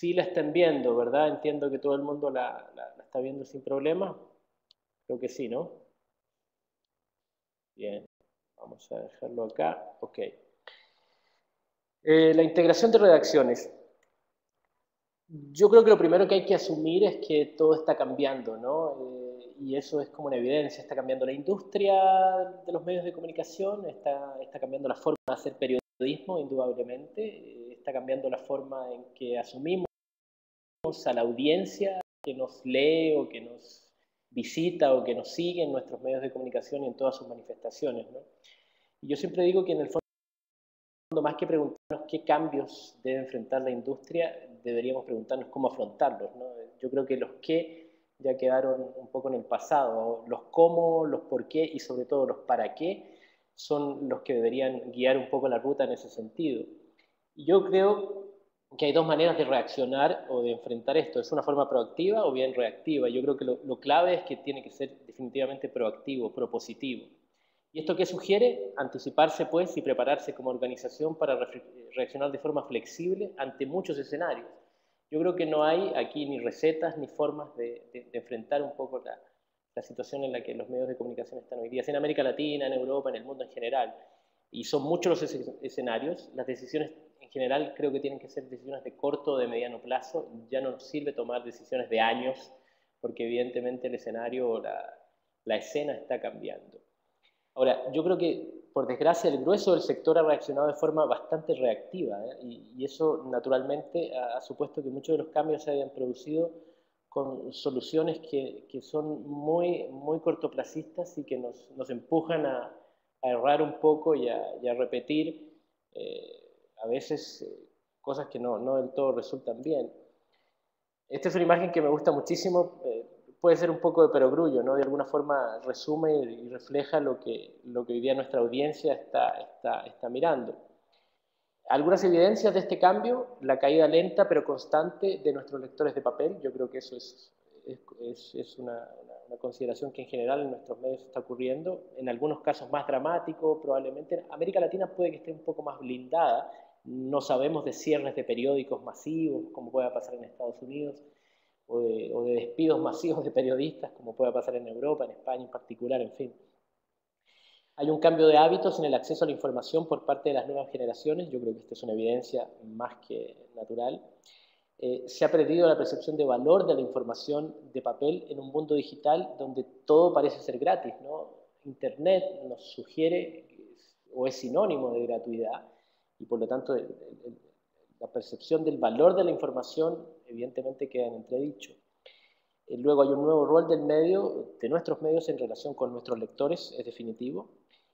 sí la están viendo, ¿verdad? Entiendo que todo el mundo la está viendo sin problema. Creo que sí, ¿no? Bien, vamos a dejarlo acá. Ok. La integración de redacciones. Yo creo que lo primero que hay que asumir es que todo está cambiando, ¿no? Y eso es como una evidencia. Está cambiando la industria de los medios de comunicación, está cambiando la forma de hacer periodismo, indudablemente. Está cambiando la forma en que asumimos a la audiencia que nos lee o que nos visita o que nos sigue en nuestros medios de comunicación y en todas sus manifestaciones, ¿no? Y yo siempre digo que en el fondo, más que preguntarnos qué cambios debe enfrentar la industria, deberíamos preguntarnos cómo afrontarlos, ¿no? Yo creo que los qué ya quedaron un poco en el pasado. Los cómo, los por qué y sobre todo los para qué son los que deberían guiar un poco la ruta en ese sentido. Y yo creo que hay dos maneras de reaccionar o de enfrentar esto. Es una forma proactiva o bien reactiva. Yo creo que lo clave es que tiene que ser definitivamente proactivo, propositivo. ¿Y esto qué sugiere? Anticiparse, pues, y prepararse como organización para reaccionar de forma flexible ante muchos escenarios. Yo creo que no hay aquí ni recetas ni formas de enfrentar un poco la situación en la que los medios de comunicación están hoy día, en América Latina, en Europa, en el mundo en general. Y son muchos los escenarios. Las decisiones en general creo que tienen que ser decisiones de corto o de mediano plazo. Ya no nos sirve tomar decisiones de años, porque evidentemente el escenario o la escena está cambiando. Ahora, yo creo que, por desgracia, el grueso del sector ha reaccionado de forma bastante reactiva, ¿eh? Y eso, naturalmente, ha supuesto que muchos de los cambios se hayan producido con soluciones que son muy, muy cortoplacistas y que nos empujan a errar un poco y a repetir a veces cosas que no del todo resultan bien. Esta es una imagen que me gusta muchísimo, puede ser un poco de perogrullo, ¿no? De alguna forma resume y refleja lo que hoy día nuestra audiencia está mirando. Algunas evidencias de este cambio: la caída lenta pero constante de nuestros lectores de papel. Yo creo que eso es una consideración que en general en nuestros medios está ocurriendo, en algunos casos más dramático probablemente. América Latina puede que esté un poco más blindada, no sabemos de cierres de periódicos masivos como pueda pasar en Estados Unidos, o de despidos masivos de periodistas como pueda pasar en Europa, en España en particular, en fin. Hay un cambio de hábitos en el acceso a la información por parte de las nuevas generaciones. Yo creo que esta es una evidencia más que natural. Se ha perdido la percepción de valor de la información de papel en un mundo digital donde todo parece ser gratis, ¿no? Internet nos sugiere o es sinónimo de gratuidad, y por lo tanto la percepción del valor de la información evidentemente queda en entredicho. Luego hay un nuevo rol de nuestros medios en relación con nuestros lectores, es definitivo.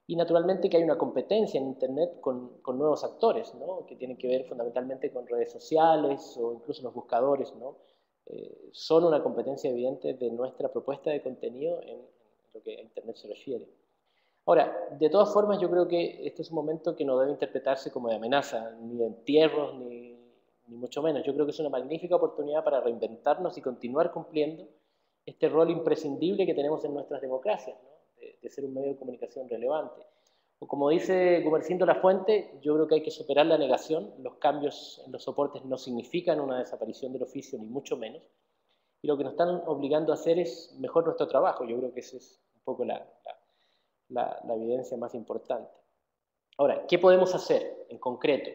Y naturalmente que hay una competencia en Internet con nuevos actores, ¿no? Que tienen que ver fundamentalmente con redes sociales o incluso los buscadores, ¿no? Son una competencia evidente de nuestra propuesta de contenido en lo que a Internet se refiere. Ahora, de todas formas, yo creo que este es un momento que no debe interpretarse como de amenaza, ni de entierros, ni mucho menos. Yo creo que es una magnífica oportunidad para reinventarnos y continuar cumpliendo este rol imprescindible que tenemos en nuestras democracias, ¿no? De ser un medio de comunicación relevante. O como dice Gumersindo Lafuente, yo creo que hay que superar la negación. Los cambios en los soportes no significan una desaparición del oficio, ni mucho menos. Y lo que nos están obligando a hacer es mejor nuestro trabajo. Yo creo que esa es un poco la evidencia más importante. Ahora, ¿qué podemos hacer en concreto?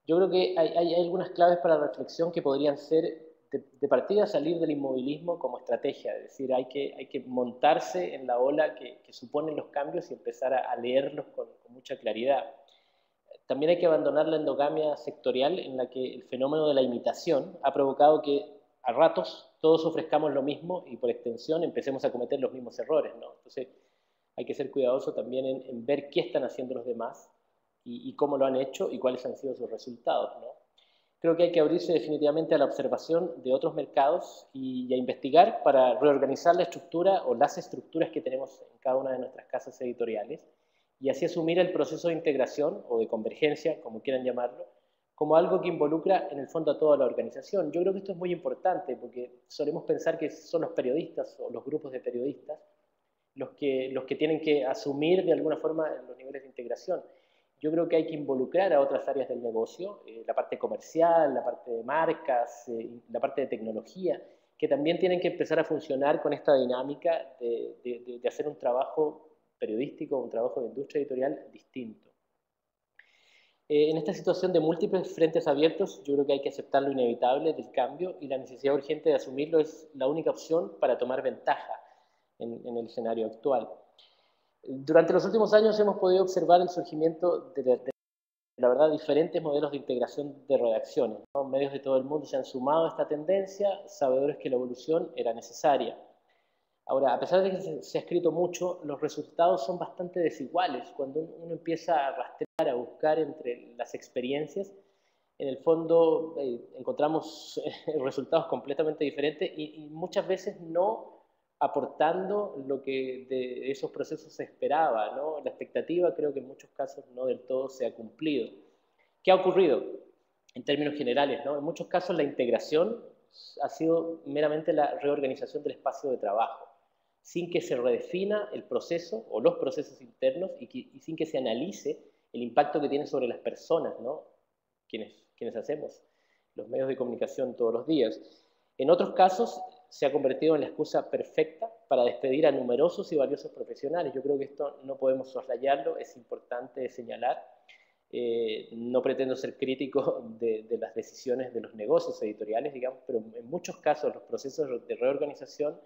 Yo creo que hay algunas claves para la reflexión que podrían ser de partida salir del inmovilismo como estrategia, es decir, hay que montarse en la ola que suponen los cambios y empezar a leerlos con mucha claridad. También hay que abandonar la endogamia sectorial en la que el fenómeno de la imitación ha provocado que a ratos todos ofrezcamos lo mismo y por extensión empecemos a cometer los mismos errores, ¿no? Entonces hay que ser cuidadoso también en ver qué están haciendo los demás y cómo lo han hecho y cuáles han sido sus resultados, ¿no? Creo que hay que abrirse definitivamente a la observación de otros mercados y a investigar para reorganizar la estructura o las estructuras que tenemos en cada una de nuestras casas editoriales, y así asumir el proceso de integración o de convergencia, como quieran llamarlo, como algo que involucra en el fondo a toda la organización. Yo creo que esto es muy importante porque solemos pensar que son los periodistas o los grupos de periodistas los que tienen que asumir de alguna forma los niveles de integración. Yo creo que hay que involucrar a otras áreas del negocio, la parte comercial, la parte de marcas, la parte de tecnología, que también tienen que empezar a funcionar con esta dinámica de hacer un trabajo periodístico, un trabajo de industria editorial distinto. En esta situación de múltiples frentes abiertos, yo creo que hay que aceptar lo inevitable del cambio y la necesidad urgente de asumirlo es la única opción para tomar ventaja en el escenario actual. Durante los últimos años hemos podido observar el surgimiento de la verdad, diferentes modelos de integración de redacciones, ¿no? Medios de todo el mundo se han sumado a esta tendencia, sabedores que la evolución era necesaria. Ahora, a pesar de que se ha escrito mucho, los resultados son bastante desiguales. Cuando uno empieza a rastrear, a buscar entre las experiencias, en el fondo encontramos resultados completamente diferentes y muchas veces no aportando lo que de esos procesos se esperaba, ¿no? La expectativa creo que en muchos casos no del todo se ha cumplido. ¿Qué ha ocurrido? En términos generales, ¿no? En muchos casos la integración ha sido meramente la reorganización del espacio de trabajo, sin que se redefina el proceso o los procesos internos y sin que se analice el impacto que tiene sobre las personas, ¿no? Quienes hacemos los medios de comunicación todos los días. En otros casos se ha convertido en la excusa perfecta para despedir a numerosos y valiosos profesionales. Yo creo que esto no podemos soslayarlo, es importante señalar. No pretendo ser crítico de las decisiones de los negocios editoriales, digamos, pero en muchos casos los procesos de reorganización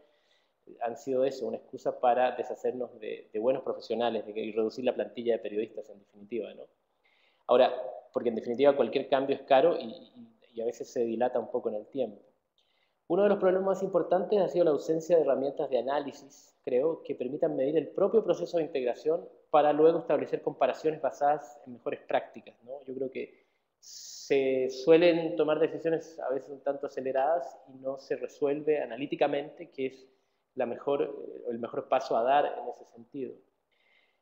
han sido eso, una excusa para deshacernos de buenos profesionales y reducir la plantilla de periodistas, en definitiva, ¿no? Ahora, porque en definitiva cualquier cambio es caro y a veces se dilata un poco en el tiempo. Uno de los problemas más importantes ha sido la ausencia de herramientas de análisis, creo, que permitan medir el propio proceso de integración para luego establecer comparaciones basadas en mejores prácticas, ¿no? Yo creo que se suelen tomar decisiones a veces un tanto aceleradas y no se resuelve analíticamente qué es el mejor paso a dar en ese sentido.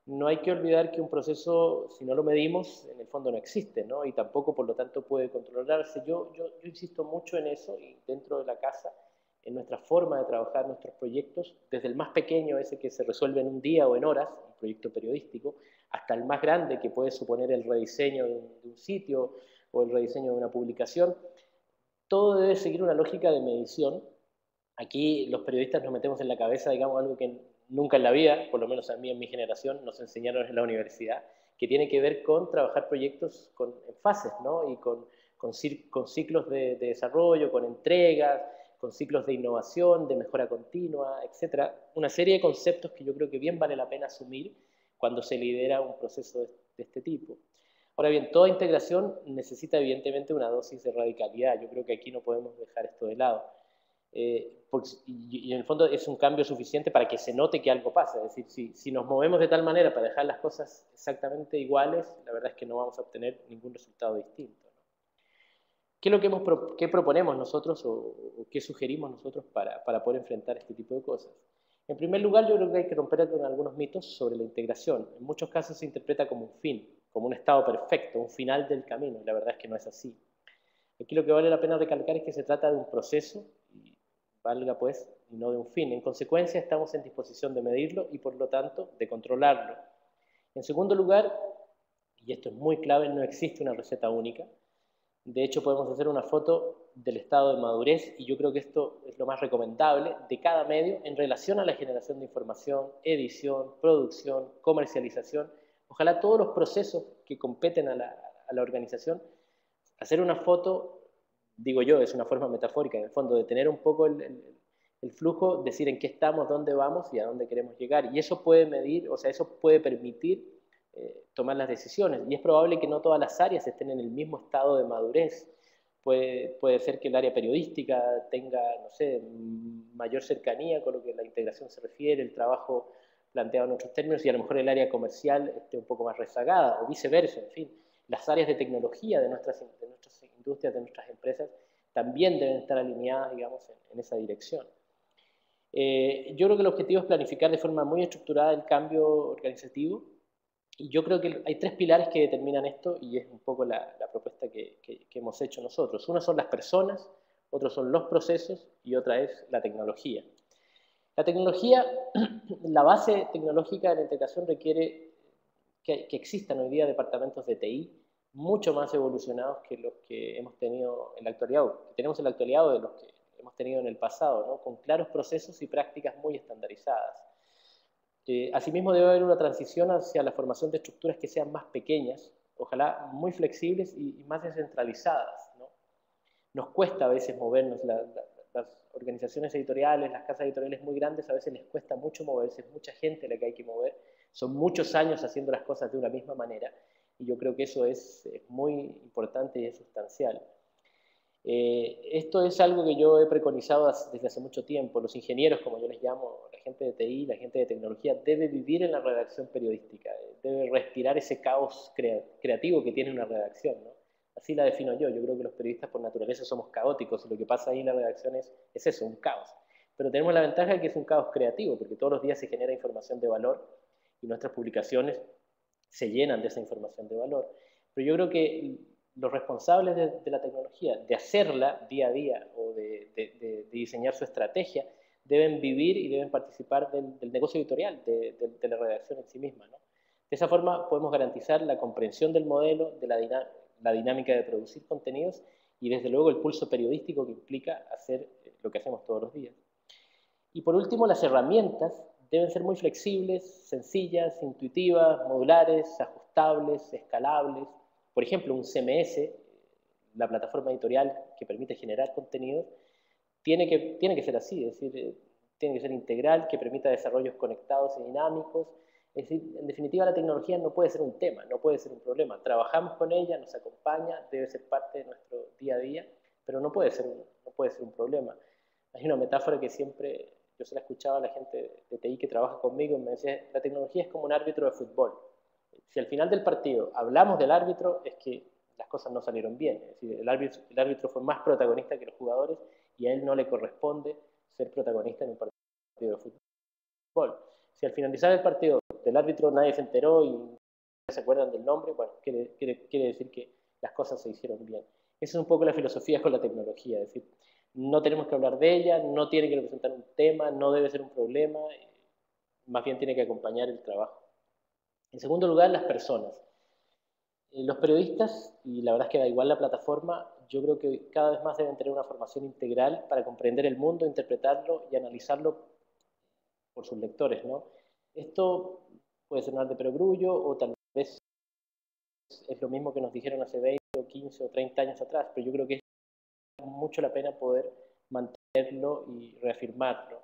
No hay que olvidar que un proceso, si no lo medimos, en el fondo no existe, ¿no? Y tampoco, por lo tanto, puede controlarse. Yo insisto mucho en eso y dentro de la casa, en nuestra forma de trabajar nuestros proyectos, desde el más pequeño, ese que se resuelve en un día o en horas, un proyecto periodístico, hasta el más grande que puede suponer el rediseño de un sitio o el rediseño de una publicación. Todo debe seguir una lógica de medición. Aquí los periodistas nos metemos en la cabeza, digamos, algo que nunca en la vida, por lo menos a mí en mi generación, nos enseñaron en la universidad, que tiene que ver con trabajar proyectos en fases, ¿no? Y con ciclos de desarrollo, con entregas, con ciclos de innovación, de mejora continua, etcétera. Una serie de conceptos que yo creo que bien vale la pena asumir cuando se lidera un proceso de este tipo. Ahora bien, toda integración necesita evidentemente una dosis de radicalidad. Yo creo que aquí no podemos dejar esto de lado. Y en el fondo es un cambio suficiente para que se note que algo pasa. Es decir, si nos movemos de tal manera para dejar las cosas exactamente iguales, la verdad es que no vamos a obtener ningún resultado distinto, ¿no? ¿Qué es lo que qué proponemos nosotros o qué sugerimos nosotros para poder enfrentar este tipo de cosas? En primer lugar, yo creo que hay que romper con algunos mitos sobre la integración. En muchos casos se interpreta como un fin, como un estado perfecto, un final del camino, y la verdad es que no es así. Aquí lo que vale la pena recalcar es que se trata de un proceso, y valga pues, y no de un fin. En consecuencia, estamos en disposición de medirlo y por lo tanto de controlarlo. En segundo lugar, y esto es muy clave, no existe una receta única. De hecho, podemos hacer una foto del estado de madurez, y yo creo que esto es lo más recomendable, de cada medio en relación a la generación de información, edición, producción, comercialización. Ojalá todos los procesos que competen a la organización, hacer una foto, digo yo, es una forma metafórica, en el fondo, de tener un poco el flujo, decir en qué estamos, dónde vamos y a dónde queremos llegar. Y eso puede medir, o sea, eso puede permitir tomar las decisiones. Y es probable que no todas las áreas estén en el mismo estado de madurez. Puede ser que el área periodística tenga, no sé, mayor cercanía con lo que la integración se refiere, el trabajo planteado en otros términos, y a lo mejor el área comercial esté un poco más rezagada, o viceversa, en fin. Las áreas de tecnología de nuestras industrias, de nuestras empresas, también deben estar alineadas, digamos, en esa dirección. Yo creo que el objetivo es planificar de forma muy estructurada el cambio organizativo, y yo creo que hay tres pilares que determinan esto, y es un poco la propuesta que hemos hecho nosotros. Uno son las personas, otros son los procesos, y otra es la tecnología. La tecnología, la base tecnológica de la integración requiere que existan hoy día departamentos de TI mucho más evolucionados que los que hemos tenido en la actualidad, o que tenemos en la actualidad, o de los que hemos tenido en el pasado, ¿no? Con claros procesos y prácticas muy estandarizadas. Asimismo, debe haber una transición hacia la formación de estructuras que sean más pequeñas, ojalá muy flexibles y más descentralizadas, ¿no? Nos cuesta a veces movernos, las organizaciones editoriales, las casas editoriales muy grandes, a veces les cuesta mucho moverse, es mucha gente la que hay que mover, son muchos años haciendo las cosas de una misma manera, y yo creo que eso es muy importante y es sustancial. Esto es algo que yo he preconizado desde hace mucho tiempo. Los ingenieros, como yo les llamo, la gente de TI, la gente de tecnología, debe vivir en la redacción periodística, debe respirar ese caos creativo que tiene una redacción, ¿no? Así la defino yo. Yo creo que los periodistas por naturaleza somos caóticos y lo que pasa ahí en la redacción es eso, un caos. Pero tenemos la ventaja de que es un caos creativo, porque todos los días se genera información de valor y nuestras publicaciones se llenan de esa información de valor. Pero yo creo que los responsables de la tecnología, de hacerla día a día o de diseñar su estrategia, deben vivir y deben participar del negocio editorial, de la redacción en sí misma, ¿no? De esa forma podemos garantizar la comprensión del modelo, de la dinámica de producir contenidos y desde luego el pulso periodístico que implica hacer lo que hacemos todos los días. Y por último, las herramientas deben ser muy flexibles, sencillas, intuitivas, modulares, ajustables, escalables. Por ejemplo, un CMS, la plataforma editorial que permite generar contenidos, tiene que ser así, es decir, tiene que ser integral, que permita desarrollos conectados y dinámicos. Es decir, en definitiva, la tecnología no puede ser un tema, no puede ser un problema. Trabajamos con ella, nos acompaña, debe ser parte de nuestro día a día, pero no puede ser un problema. Hay una metáfora que siempre yo se la escuchaba a la gente de TI que trabaja conmigo, me decía, la tecnología es como un árbitro de fútbol. Si al final del partido hablamos del árbitro, es que las cosas no salieron bien. Es decir, el árbitro fue más protagonista que los jugadores y a él no le corresponde ser protagonista en un partido de fútbol. Si al finalizar el partido del árbitro nadie se enteró y no se acuerdan del nombre, bueno, quiere decir que las cosas se hicieron bien. Esa es un poco la filosofía con la tecnología, es decir, no tenemos que hablar de ella, no tiene que representar un tema, no debe ser un problema, más bien tiene que acompañar el trabajo. En segundo lugar, las personas. Los periodistas, y la verdad es que da igual la plataforma, yo creo que cada vez más deben tener una formación integral para comprender el mundo, interpretarlo y analizarlo por sus lectores, ¿no? Esto puede sonar de perogrullo o tal vez es lo mismo que nos dijeron hace 20 o 15 o 30 años atrás, pero yo creo que es mucho la pena poder mantenerlo y reafirmarlo.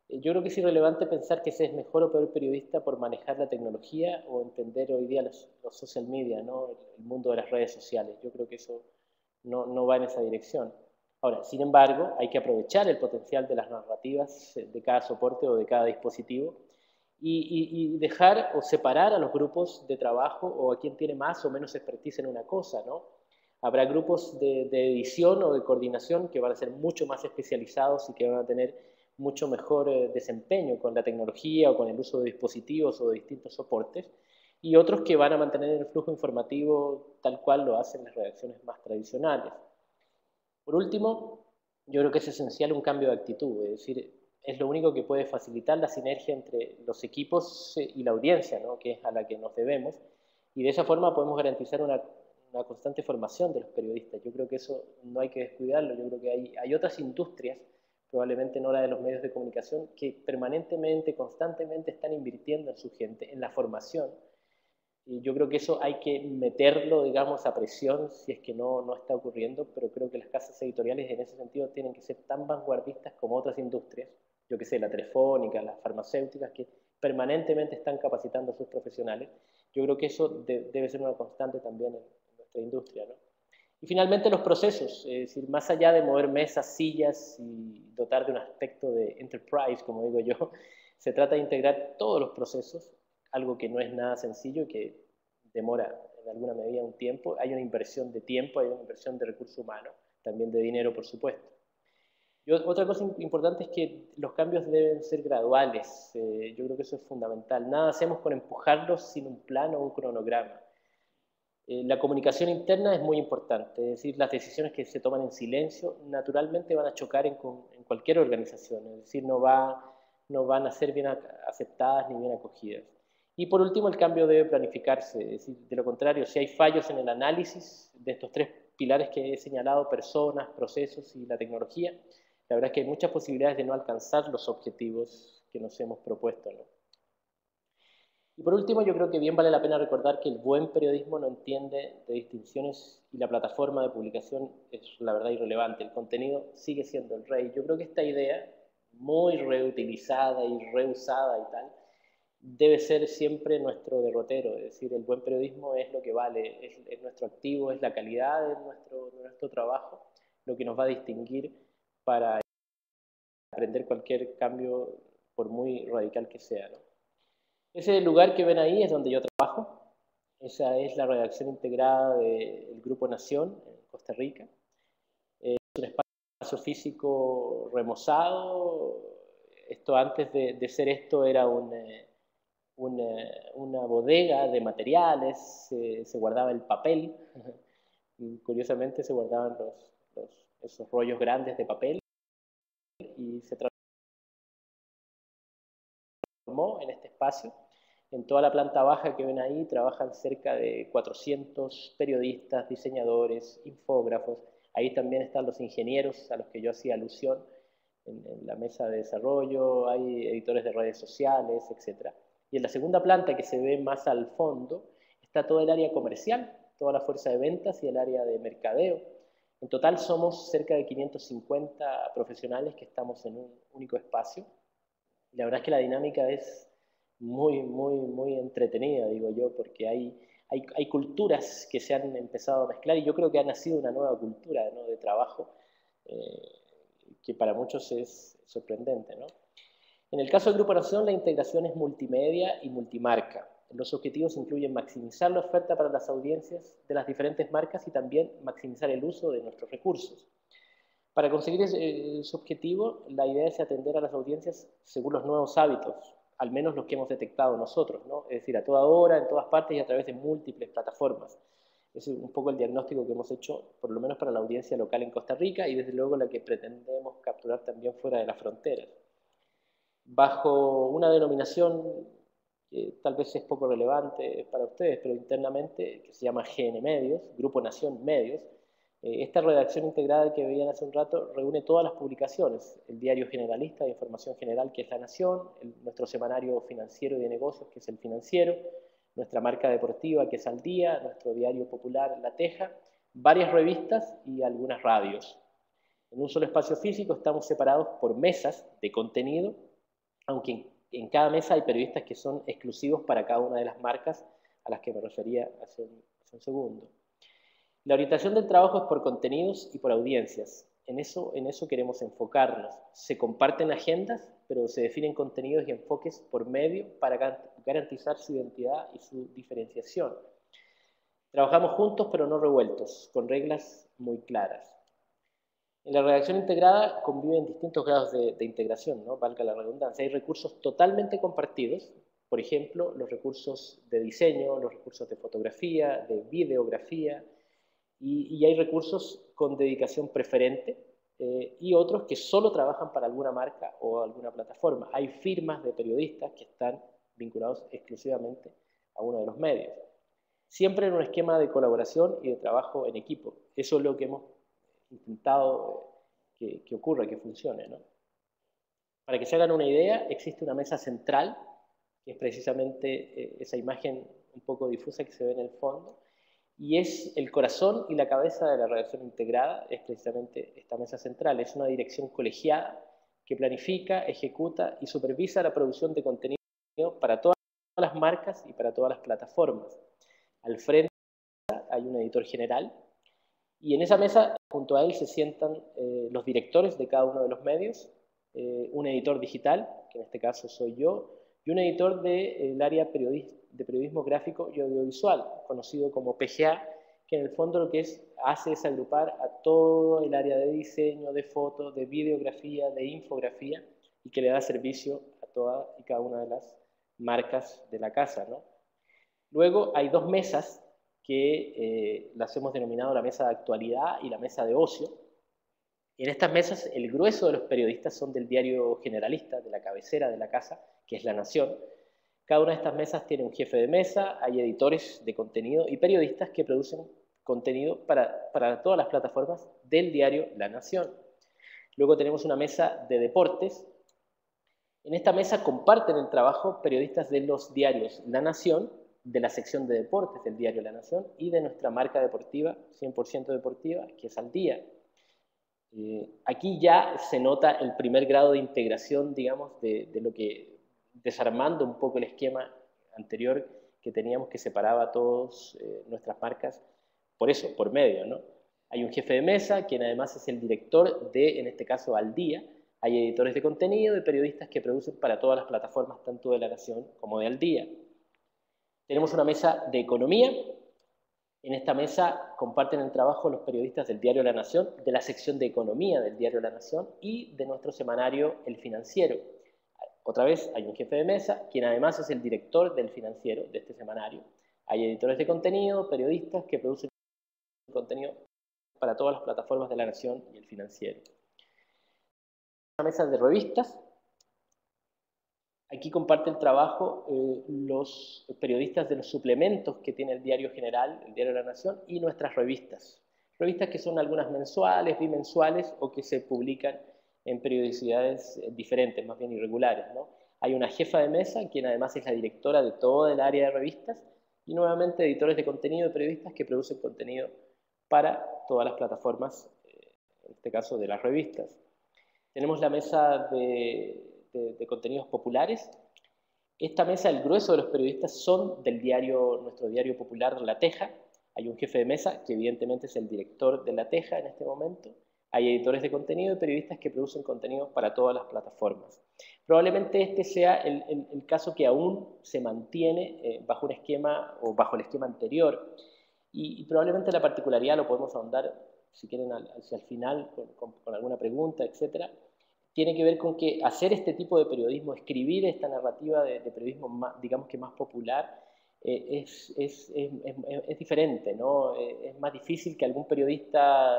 Yo creo que es irrelevante pensar que se es mejor o peor periodista por manejar la tecnología o entender hoy día los social media, ¿no? El mundo de las redes sociales. Yo creo que eso no va en esa dirección. Ahora, sin embargo, hay que aprovechar el potencial de las narrativas de cada soporte o de cada dispositivo y dejar o separar a los grupos de trabajo o a quien tiene más o menos expertise en una cosa, ¿no? Habrá grupos de edición o de coordinación que van a ser mucho más especializados y que van a tener mucho mejor desempeño con la tecnología o con el uso de dispositivos o de distintos soportes, y otros que van a mantener el flujo informativo tal cual lo hacen las redacciones más tradicionales. Por último, yo creo que es esencial un cambio de actitud, es decir, es lo único que puede facilitar la sinergia entre los equipos y la audiencia, ¿no? Que es a la que nos debemos, y de esa forma podemos garantizar una constante formación de los periodistas. Yo creo que eso no hay que descuidarlo, yo creo que hay otras industrias, probablemente no la de los medios de comunicación, que permanentemente, constantemente están invirtiendo en su gente, en la formación, y yo creo que eso hay que meterlo, digamos, a presión si es que no está ocurriendo, pero creo que las casas editoriales en ese sentido tienen que ser tan vanguardistas como otras industrias, yo que sé, la telefónica, las farmacéuticas, que permanentemente están capacitando a sus profesionales. Yo creo que eso debe ser una constante también en nuestra industria, ¿no? Y finalmente los procesos, es decir, más allá de mover mesas, sillas y dotar de un aspecto de enterprise, como digo yo, se trata de integrar todos los procesos, algo que no es nada sencillo y que demora en alguna medida un tiempo. Hay una inversión de tiempo, hay una inversión de recursos humanos, también de dinero, por supuesto. Y otra cosa importante es que los cambios deben ser graduales. Yo creo que eso es fundamental. Nada hacemos con empujarlos sin un plan o un cronograma. La comunicación interna es muy importante, es decir, las decisiones que se toman en silencio naturalmente van a chocar en cualquier organización, es decir, no van a ser bien aceptadas ni bien acogidas. Y por último, el cambio debe planificarse, es decir, de lo contrario, si hay fallos en el análisis de estos tres pilares que he señalado, personas, procesos y la tecnología, la verdad es que hay muchas posibilidades de no alcanzar los objetivos que nos hemos propuesto, ¿no? Y por último, yo creo que bien vale la pena recordar que el buen periodismo no entiende de distinciones y la plataforma de publicación es la verdad irrelevante. El contenido sigue siendo el rey. Yo creo que esta idea, muy reutilizada y reusada y tal, debe ser siempre nuestro derrotero. Es decir, el buen periodismo es lo que vale, es nuestro activo, es la calidad de nuestro trabajo, lo que nos va a distinguir para aprender cualquier cambio, por muy radical que sea, ¿no? Ese lugar que ven ahí es donde yo trabajo. Esa es la redacción integrada del Grupo Nación en Costa Rica. Es un espacio físico remozado. Esto antes de ser esto era una bodega de materiales, se guardaba el papel. Y curiosamente se guardaban esos rollos grandes de papel y se transformó en este espacio. En toda la planta baja que ven ahí trabajan cerca de 400 periodistas, diseñadores, infógrafos. Ahí también están los ingenieros a los que yo hacía alusión en la mesa de desarrollo, hay editores de redes sociales, etc. Y en la segunda planta, que se ve más al fondo, está todo el área comercial, toda la fuerza de ventas y el área de mercadeo. En total somos cerca de 550 profesionales que estamos en un único espacio. Y la verdad es que la dinámica es muy entretenida, digo yo, porque hay culturas que se han empezado a mezclar y yo creo que ha nacido una nueva cultura, ¿no?, de trabajo eh, que para muchos es sorprendente, ¿no? En el caso del Grupo Nación, la integración es multimedia y multimarca. Los objetivos incluyen maximizar la oferta para las audiencias de las diferentes marcas y también maximizar el uso de nuestros recursos. Para conseguir ese objetivo, la idea es atender a las audiencias según los nuevos hábitos, al menos los que hemos detectado nosotros, ¿no? Es decir, a toda hora, en todas partes y a través de múltiples plataformas. Ese es un poco el diagnóstico que hemos hecho, por lo menos para la audiencia local en Costa Rica y desde luego la que pretendemos capturar también fuera de las fronteras. Bajo una denominación que tal vez es poco relevante para ustedes, pero internamente, que se llama GN Medios, Grupo Nación Medios, esta redacción integrada que veían hace un rato reúne todas las publicaciones, el diario generalista de información general, que es La Nación, nuestro semanario financiero y de negocios, que es El Financiero, nuestra marca deportiva, que es Al Día, nuestro diario popular, La Teja, varias revistas y algunas radios. En un solo espacio físico estamos separados por mesas de contenido, aunque en cada mesa hay periodistas que son exclusivos para cada una de las marcas a las que me refería hace un segundo. La orientación del trabajo es por contenidos y por audiencias. En eso queremos enfocarnos. Se comparten agendas, pero se definen contenidos y enfoques por medio para garantizar su identidad y su diferenciación. Trabajamos juntos, pero no revueltos, con reglas muy claras. En la redacción integrada conviven distintos grados de integración, ¿no?, valga la redundancia. Hay recursos totalmente compartidos, por ejemplo, los recursos de diseño, los recursos de fotografía, de videografía, y hay recursos con dedicación preferente y otros que solo trabajan para alguna marca o alguna plataforma. Hay firmas de periodistas que están vinculados exclusivamente a uno de los medios. Siempre en un esquema de colaboración y de trabajo en equipo. Eso es lo que hemos intentado que ocurra, que funcione, ¿no? Para que se hagan una idea, existe una mesa central, que es precisamente esa imagen un poco difusa que se ve en el fondo, y es el corazón y la cabeza de la redacción integrada, es precisamente esta mesa central. Es una dirección colegiada que planifica, ejecuta y supervisa la producción de contenido para todas las marcas y para todas las plataformas. Al frente hay un editor general y en esa mesa, junto a él, se sientan los directores de cada uno de los medios, un editor digital, que en este caso soy yo, y un editor del área de periodismo gráfico y audiovisual, conocido como PGA, que en el fondo lo que hace es agrupar a todo el área de diseño, de foto, de videografía, de infografía, y que le da servicio a todas y cada una de las marcas de la casa, ¿no? Luego hay dos mesas que las hemos denominado la mesa de actualidad y la mesa de ocio. En estas mesas el grueso de los periodistas son del diario generalista, de la cabecera de la casa, que es La Nación. Cada una de estas mesas tiene un jefe de mesa, hay editores de contenido y periodistas que producen contenido para todas las plataformas del diario La Nación. Luego tenemos una mesa de deportes. En esta mesa comparten el trabajo periodistas de los diarios La Nación, de la sección de deportes del diario La Nación y de nuestra marca deportiva, 100% deportiva, que es Al Día. Aquí ya se nota el primer grado de integración, digamos, de lo que, desarmando un poco el esquema anterior que teníamos que separaba a todas nuestras marcas, por eso, por medio, ¿no? Hay un jefe de mesa, quien además es el director de, en este caso, Al Día. Hay editores de contenido y periodistas que producen para todas las plataformas, tanto de La Nación como de Al Día. Tenemos una mesa de economía. En esta mesa comparten el trabajo los periodistas del diario La Nación, de la sección de economía del diario La Nación y de nuestro semanario El Financiero. Otra vez hay un jefe de mesa, quien además es el director del Financiero, de este semanario. Hay editores de contenido, periodistas que producen contenido para todas las plataformas de La Nación y El Financiero. Una mesa de revistas. Aquí comparte el trabajo los periodistas de los suplementos que tiene el Diario General, el Diario de la Nación, y nuestras revistas. Revistas que son algunas mensuales, bimensuales, o que se publican en periodicidades diferentes, más bien irregulares, ¿no? Hay una jefa de mesa, quien además es la directora de toda el área de revistas, y nuevamente editores de contenido y periodistas que producen contenido para todas las plataformas, en este caso de las revistas. Tenemos la mesa de contenidos populares. Esta mesa, el grueso de los periodistas son del diario, nuestro diario popular La Teja. Hay un jefe de mesa, que evidentemente es el director de La Teja en este momento. Hay editores de contenido y periodistas que producen contenido para todas las plataformas. Probablemente este sea el caso que aún se mantiene bajo un esquema o bajo el esquema anterior. Y probablemente la particularidad, lo podemos ahondar si quieren hacia el final con alguna pregunta, etcétera, tiene que ver con que hacer este tipo de periodismo, escribir esta narrativa de periodismo más, digamos que más popular, es diferente, ¿no? Es más difícil que algún periodista,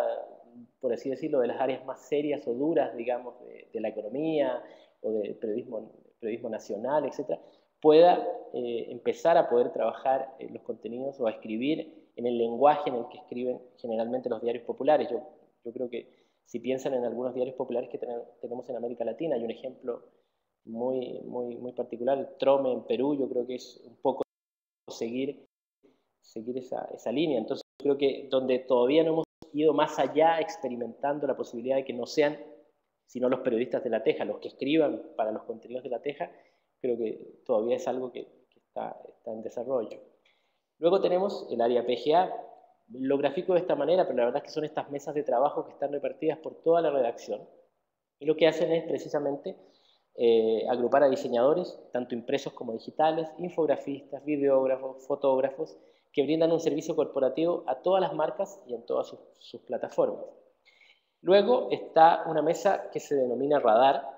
por así decirlo, de las áreas más serias o duras, digamos, de la economía o de periodismo nacional, etcétera, pueda empezar a poder trabajar los contenidos o a escribir en el lenguaje en el que escriben generalmente los diarios populares. Yo creo que si piensan en algunos diarios populares que tenemos en América Latina, hay un ejemplo muy particular, el Trome en Perú, yo creo que es un poco seguir esa línea. Entonces, yo creo que donde todavía no hemos ido más allá experimentando la posibilidad de que no sean sino los periodistas de La Teja, los que escriban para los contenidos de La Teja, creo que todavía es algo que está en desarrollo. Luego tenemos el área PGA. Lo grafico de esta manera, pero la verdad es que son estas mesas de trabajo que están repartidas por toda la redacción. Y lo que hacen es precisamente agrupar a diseñadores, tanto impresos como digitales, infografistas, videógrafos, fotógrafos, que brindan un servicio corporativo a todas las marcas y en todas sus plataformas. Luego está una mesa que se denomina Radar,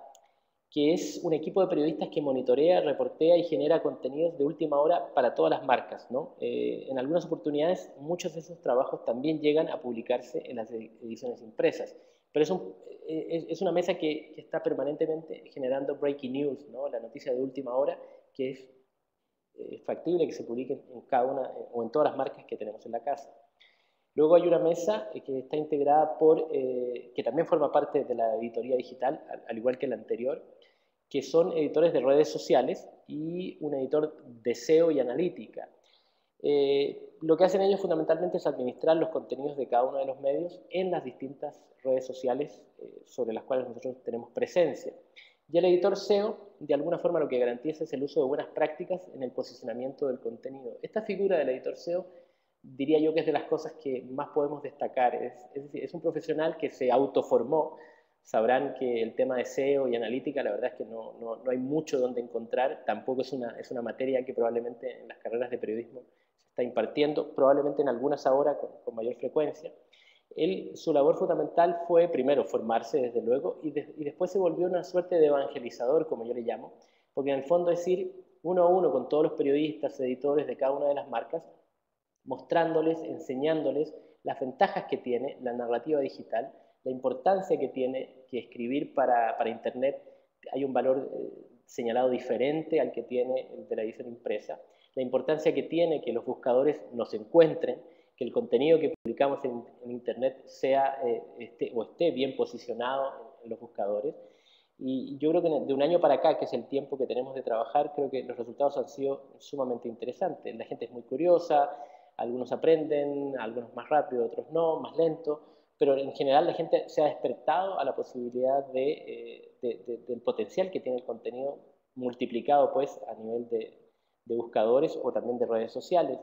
que es un equipo de periodistas que monitorea, reportea y genera contenidos de última hora para todas las marcas, ¿no? En algunas oportunidades, muchos de esos trabajos también llegan a publicarse en las ediciones impresas, pero es una mesa que está permanentemente generando breaking news, ¿no? La noticia de última hora, que es factible que se publique en cada una o en todas las marcas que tenemos en la casa. Luego hay una mesa que está integrada que también forma parte de la editoría digital, al igual que la anterior, que son editores de redes sociales y un editor de SEO y analítica. Lo que hacen ellos fundamentalmente es administrar los contenidos de cada uno de los medios en las distintas redes sociales sobre las cuales nosotros tenemos presencia. Y el editor SEO, de alguna forma, lo que garantiza es el uso de buenas prácticas en el posicionamiento del contenido. Esta figura del editor SEO diría yo que es de las cosas que más podemos destacar. Es decir, es un profesional que se autoformó. Sabrán que el tema de SEO y analítica, la verdad es que no hay mucho donde encontrar. Tampoco es una materia que probablemente en las carreras de periodismo se está impartiendo, probablemente en algunas ahora con mayor frecuencia. Su labor fundamental fue, primero, formarse, desde luego, y después se volvió una suerte de evangelizador, como yo le llamo, porque en el fondo es ir uno a uno con todos los periodistas, editores de cada una de las marcas, mostrándoles, enseñándoles las ventajas que tiene la narrativa digital, la importancia que tiene que escribir para Internet. Hay un valor señalado diferente al que tiene el de la edición impresa, la importancia que tiene que los buscadores nos encuentren, que el contenido que publicamos en Internet sea, esté bien posicionado en los buscadores. Y yo creo que de un año para acá, que es el tiempo que tenemos de trabajar, creo que los resultados han sido sumamente interesantes. La gente es muy curiosa, algunos aprenden, algunos más rápido, otros no, más lento, pero en general la gente se ha despertado a la posibilidad del potencial que tiene el contenido multiplicado pues a nivel de buscadores o también de redes sociales,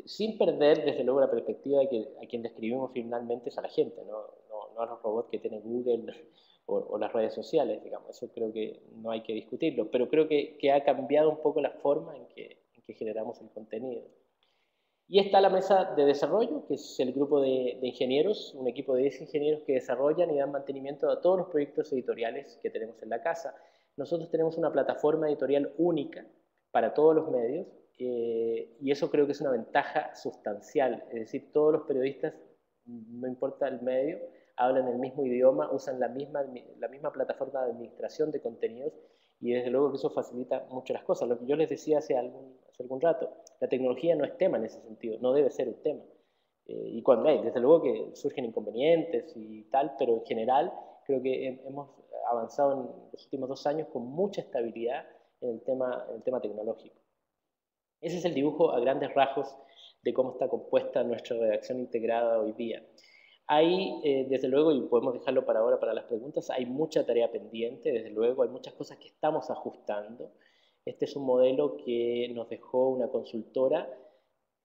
sin perder desde luego la perspectiva de que a quien le escribimos finalmente es a la gente, no a los robots que tiene Google o las redes sociales, digamos. Eso creo que no hay que discutirlo, pero creo que ha cambiado un poco la forma en que generamos el contenido. Y está la mesa de desarrollo, que es el grupo de ingenieros, un equipo de 10 ingenieros que desarrollan y dan mantenimiento a todos los proyectos editoriales que tenemos en la casa. Nosotros tenemos una plataforma editorial única para todos los medios, y eso creo que es una ventaja sustancial. Es decir, todos los periodistas, no importa el medio, hablan el mismo idioma, usan la misma plataforma de administración de contenidos, y desde luego que eso facilita mucho las cosas. Lo que yo les decía hace algún rato, la tecnología no es tema en ese sentido, no debe ser un tema. Y cuando hay, desde luego que surgen inconvenientes y tal, pero en general creo que hemos avanzado en los últimos 2 años con mucha estabilidad en el tema tecnológico. Ese es el dibujo a grandes rasgos de cómo está compuesta nuestra redacción integrada hoy día. Hay, desde luego, y podemos dejarlo para ahora para las preguntas, hay mucha tarea pendiente, desde luego, hay muchas cosas que estamos ajustando. Este es un modelo que nos dejó una consultora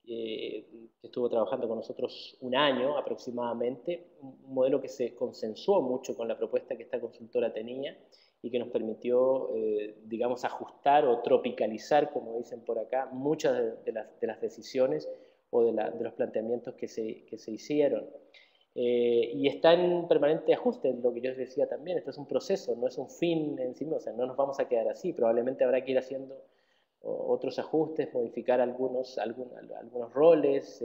que estuvo trabajando con nosotros 1 año aproximadamente, un modelo que se consensuó mucho con la propuesta que esta consultora tenía y que nos permitió, digamos, ajustar o tropicalizar, como dicen por acá, muchas de las decisiones o de los planteamientos que se hicieron. Y está en permanente ajuste, lo que yo decía también, esto es un proceso, no es un fin en sí mismo, o sea, no nos vamos a quedar así, probablemente habrá que ir haciendo otros ajustes, modificar algunos roles,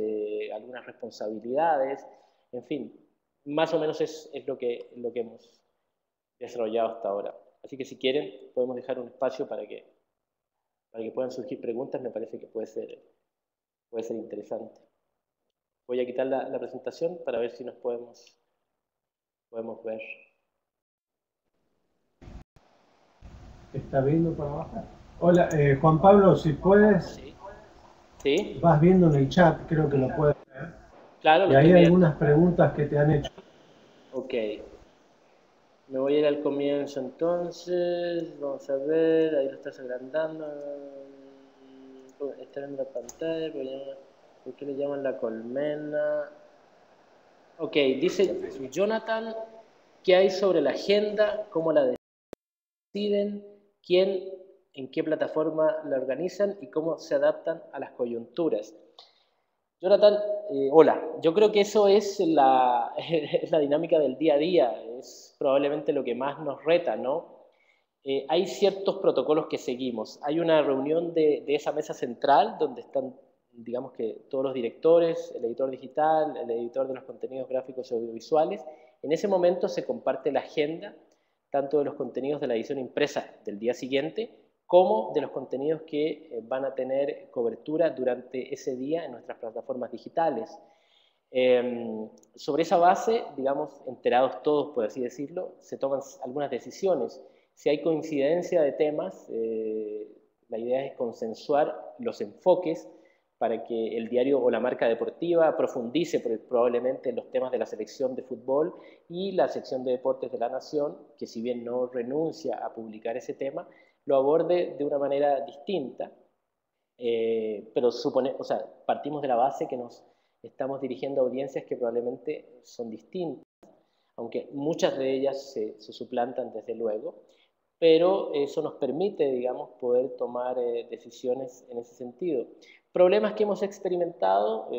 algunas responsabilidades, en fin, más o menos es lo que hemos desarrollado hasta ahora. Así que si quieren, podemos dejar un espacio para que puedan surgir preguntas, me parece que puede ser interesante. Voy a quitar la presentación para ver si nos podemos ver. ¿Está viendo para abajo? Hola, Juan Pablo, si puedes, ¿Sí? vas viendo en el chat, creo que lo puedes ver. Claro, Y lo hay estoy viendo. algunas preguntas que te han hecho. Ok. Me voy a ir al comienzo entonces. Vamos a ver, ahí lo estás agrandando. Está en la pantalla. ¿Por qué le llaman la colmena? Ok, dice Jonathan, ¿qué hay sobre la agenda? ¿Cómo la deciden? ¿Quién, en qué plataforma la organizan? ¿Y cómo se adaptan a las coyunturas? Jonathan, hola. Yo creo que eso es es la dinámica del día a día, es probablemente lo que más nos reta, ¿no? Hay ciertos protocolos que seguimos. Hay una reunión de esa mesa central donde están, digamos que todos los directores, el editor digital, el editor de los contenidos gráficos y audiovisuales. En ese momento se comparte la agenda, tanto de los contenidos de la edición impresa del día siguiente, como de los contenidos que van a tener cobertura durante ese día en nuestras plataformas digitales. Sobre esa base, digamos, enterados todos, por así decirlo, se toman algunas decisiones. Si hay coincidencia de temas, la idea es consensuar los enfoques para que el diario o la marca deportiva profundice probablemente en los temas de la selección de fútbol y la sección de deportes de La Nación, que si bien no renuncia a publicar ese tema, lo aborde de una manera distinta, pero partimos de la base que nos estamos dirigiendo a audiencias que probablemente son distintas, aunque muchas de ellas se suplantan desde luego, pero eso nos permite, digamos, poder tomar decisiones en ese sentido. Problemas que hemos experimentado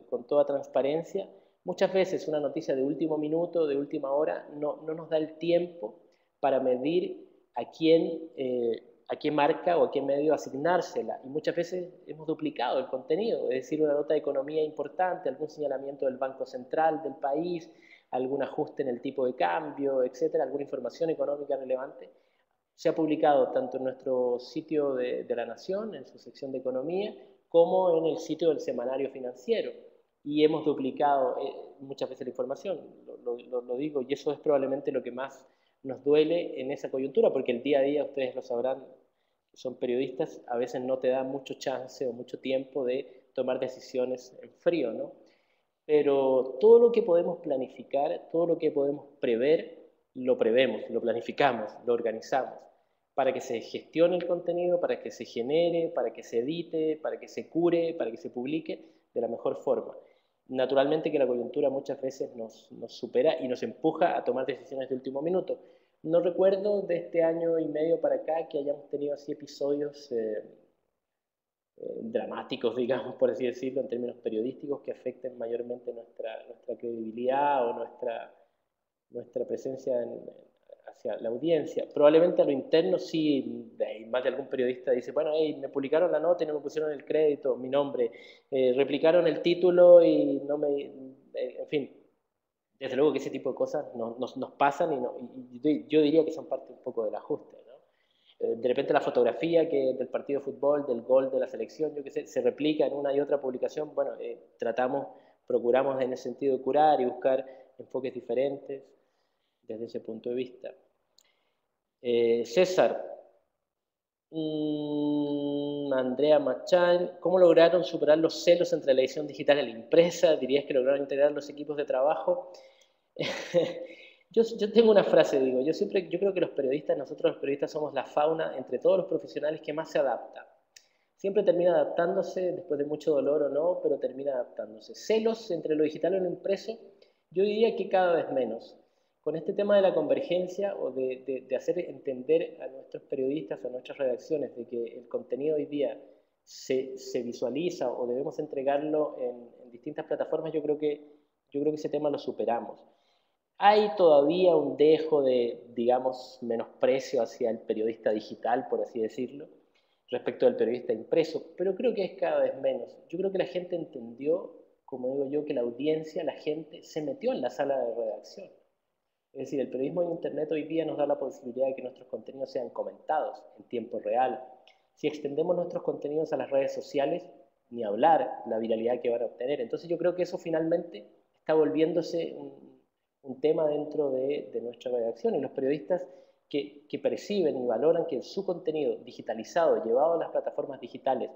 con toda transparencia, muchas veces una noticia de último minuto, de última hora, no nos da el tiempo para medir a qué marca o a qué medio asignársela. Y muchas veces hemos duplicado el contenido, es decir, una nota de economía importante, algún señalamiento del Banco Central del país, algún ajuste en el tipo de cambio, etcétera, alguna información económica relevante. Se ha publicado tanto en nuestro sitio de La Nación, en su sección de Economía, como en el sitio del Semanario Financiero. Y hemos duplicado muchas veces la información, lo digo, y eso es probablemente lo que más nos duele en esa coyuntura, porque el día a día, ustedes lo sabrán, son periodistas, a veces no te da mucho chance o mucho tiempo de tomar decisiones en frío, ¿no? Pero todo lo que podemos planificar, todo lo que podemos prever, lo prevemos, lo planificamos, lo organizamos, para que se gestione el contenido, para que se genere, para que se edite, para que se cure, para que se publique de la mejor forma. Naturalmente que la coyuntura muchas veces nos supera y nos empuja a tomar decisiones de último minuto. No recuerdo de este año y medio para acá que hayamos tenido así episodios dramáticos, digamos, por así decirlo, en términos periodísticos, que afecten mayormente nuestra credibilidad o nuestra presencia hacia la audiencia. Probablemente a lo interno sí, más de algún periodista dice, bueno, hey, me publicaron la nota y no me pusieron el crédito, mi nombre, replicaron el título y no me... en fin, desde luego que ese tipo de cosas nos pasan y yo diría que son parte un poco del ajuste, ¿no? De repente la fotografía del partido de fútbol, del gol de la selección, yo qué sé, se replica en una y otra publicación, bueno, procuramos en ese sentido curar y buscar enfoques diferentes desde ese punto de vista. César, Andrea Machán, ¿cómo lograron superar los celos entre la edición digital y la impresa? ¿Dirías que lograron integrar los equipos de trabajo? Yo tengo una frase, digo, yo creo que nosotros los periodistas somos la fauna entre todos los profesionales que más se adapta. Siempre termina adaptándose, después de mucho dolor o no, pero termina adaptándose. Celos entre lo digital y lo impreso, yo diría que cada vez menos. Con este tema de la convergencia o de hacer entender a nuestros periodistas o a nuestras redacciones de que el contenido hoy día se visualiza o debemos entregarlo en distintas plataformas, yo creo que ese tema lo superamos. Hay todavía un dejo de, digamos, menosprecio hacia el periodista digital, por así decirlo, respecto del periodista impreso, pero creo que es cada vez menos. Yo creo que la gente entendió, como digo yo, que la audiencia, la gente, se metió en la sala de redacción. Es decir, el periodismo en Internet hoy día nos da la posibilidad de que nuestros contenidos sean comentados en tiempo real. Si extendemos nuestros contenidos a las redes sociales, ni hablar la viralidad que van a obtener. Entonces yo creo que eso finalmente está volviéndose un tema dentro de nuestra redacción y los periodistas que perciben y valoran que su contenido digitalizado, llevado a las plataformas digitales,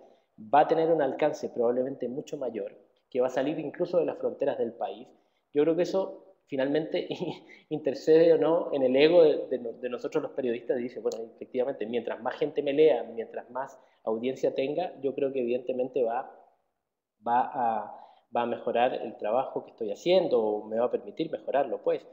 va a tener un alcance probablemente mucho mayor, que va a salir incluso de las fronteras del país. Yo creo que eso finalmente intercede o no en el ego de nosotros los periodistas y dice, bueno, efectivamente, mientras más gente me lea, mientras más audiencia tenga, yo creo que evidentemente va a mejorar el trabajo que estoy haciendo o me va a permitir mejorarlo, pues.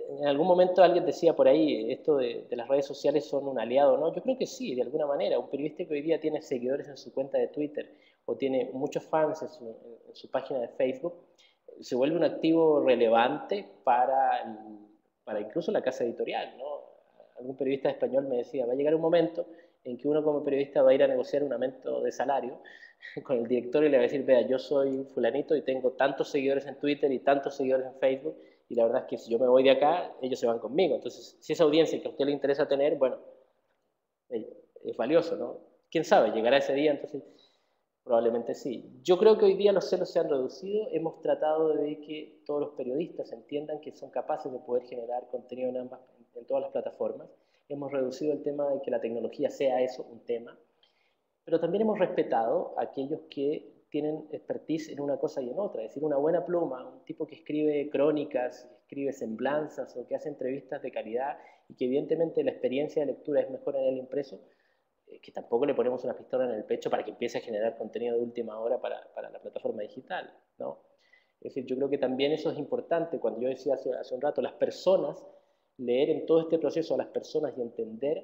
En algún momento alguien decía por ahí, esto de las redes sociales son un aliado, ¿no? Yo creo que sí, de alguna manera. Un periodista que hoy día tiene seguidores en su cuenta de Twitter o tiene muchos fans en su página de Facebook, se vuelve un activo relevante para incluso la casa editorial, ¿no? Algún periodista español me decía, va a llegar un momento en que uno como periodista va a ir a negociar un aumento de salario con el director y le va a decir, vea, yo soy fulanito y tengo tantos seguidores en Twitter y tantos seguidores en Facebook, y la verdad es que si yo me voy de acá, ellos se van conmigo. Entonces, si esa audiencia que a usted le interesa tener, bueno, es valioso, ¿no? ¿Quién sabe? ¿Llegará ese día? Entonces, probablemente sí. Yo creo que hoy día los celos se han reducido. Hemos tratado de que todos los periodistas entiendan que son capaces de poder generar contenido en todas las plataformas. Hemos reducido el tema de que la tecnología sea eso, un tema. Pero también hemos respetado a aquellos que tienen expertise en una cosa y en otra. Es decir, una buena pluma, un tipo que escribe crónicas, escribe semblanzas o que hace entrevistas de calidad y que evidentemente la experiencia de lectura es mejor en el impreso, que tampoco le ponemos una pistola en el pecho para que empiece a generar contenido de última hora para la plataforma digital, ¿no? Es decir, yo creo que también eso es importante. Cuando yo decía hace un rato, las personas, leer en todo este proceso a las personas y entender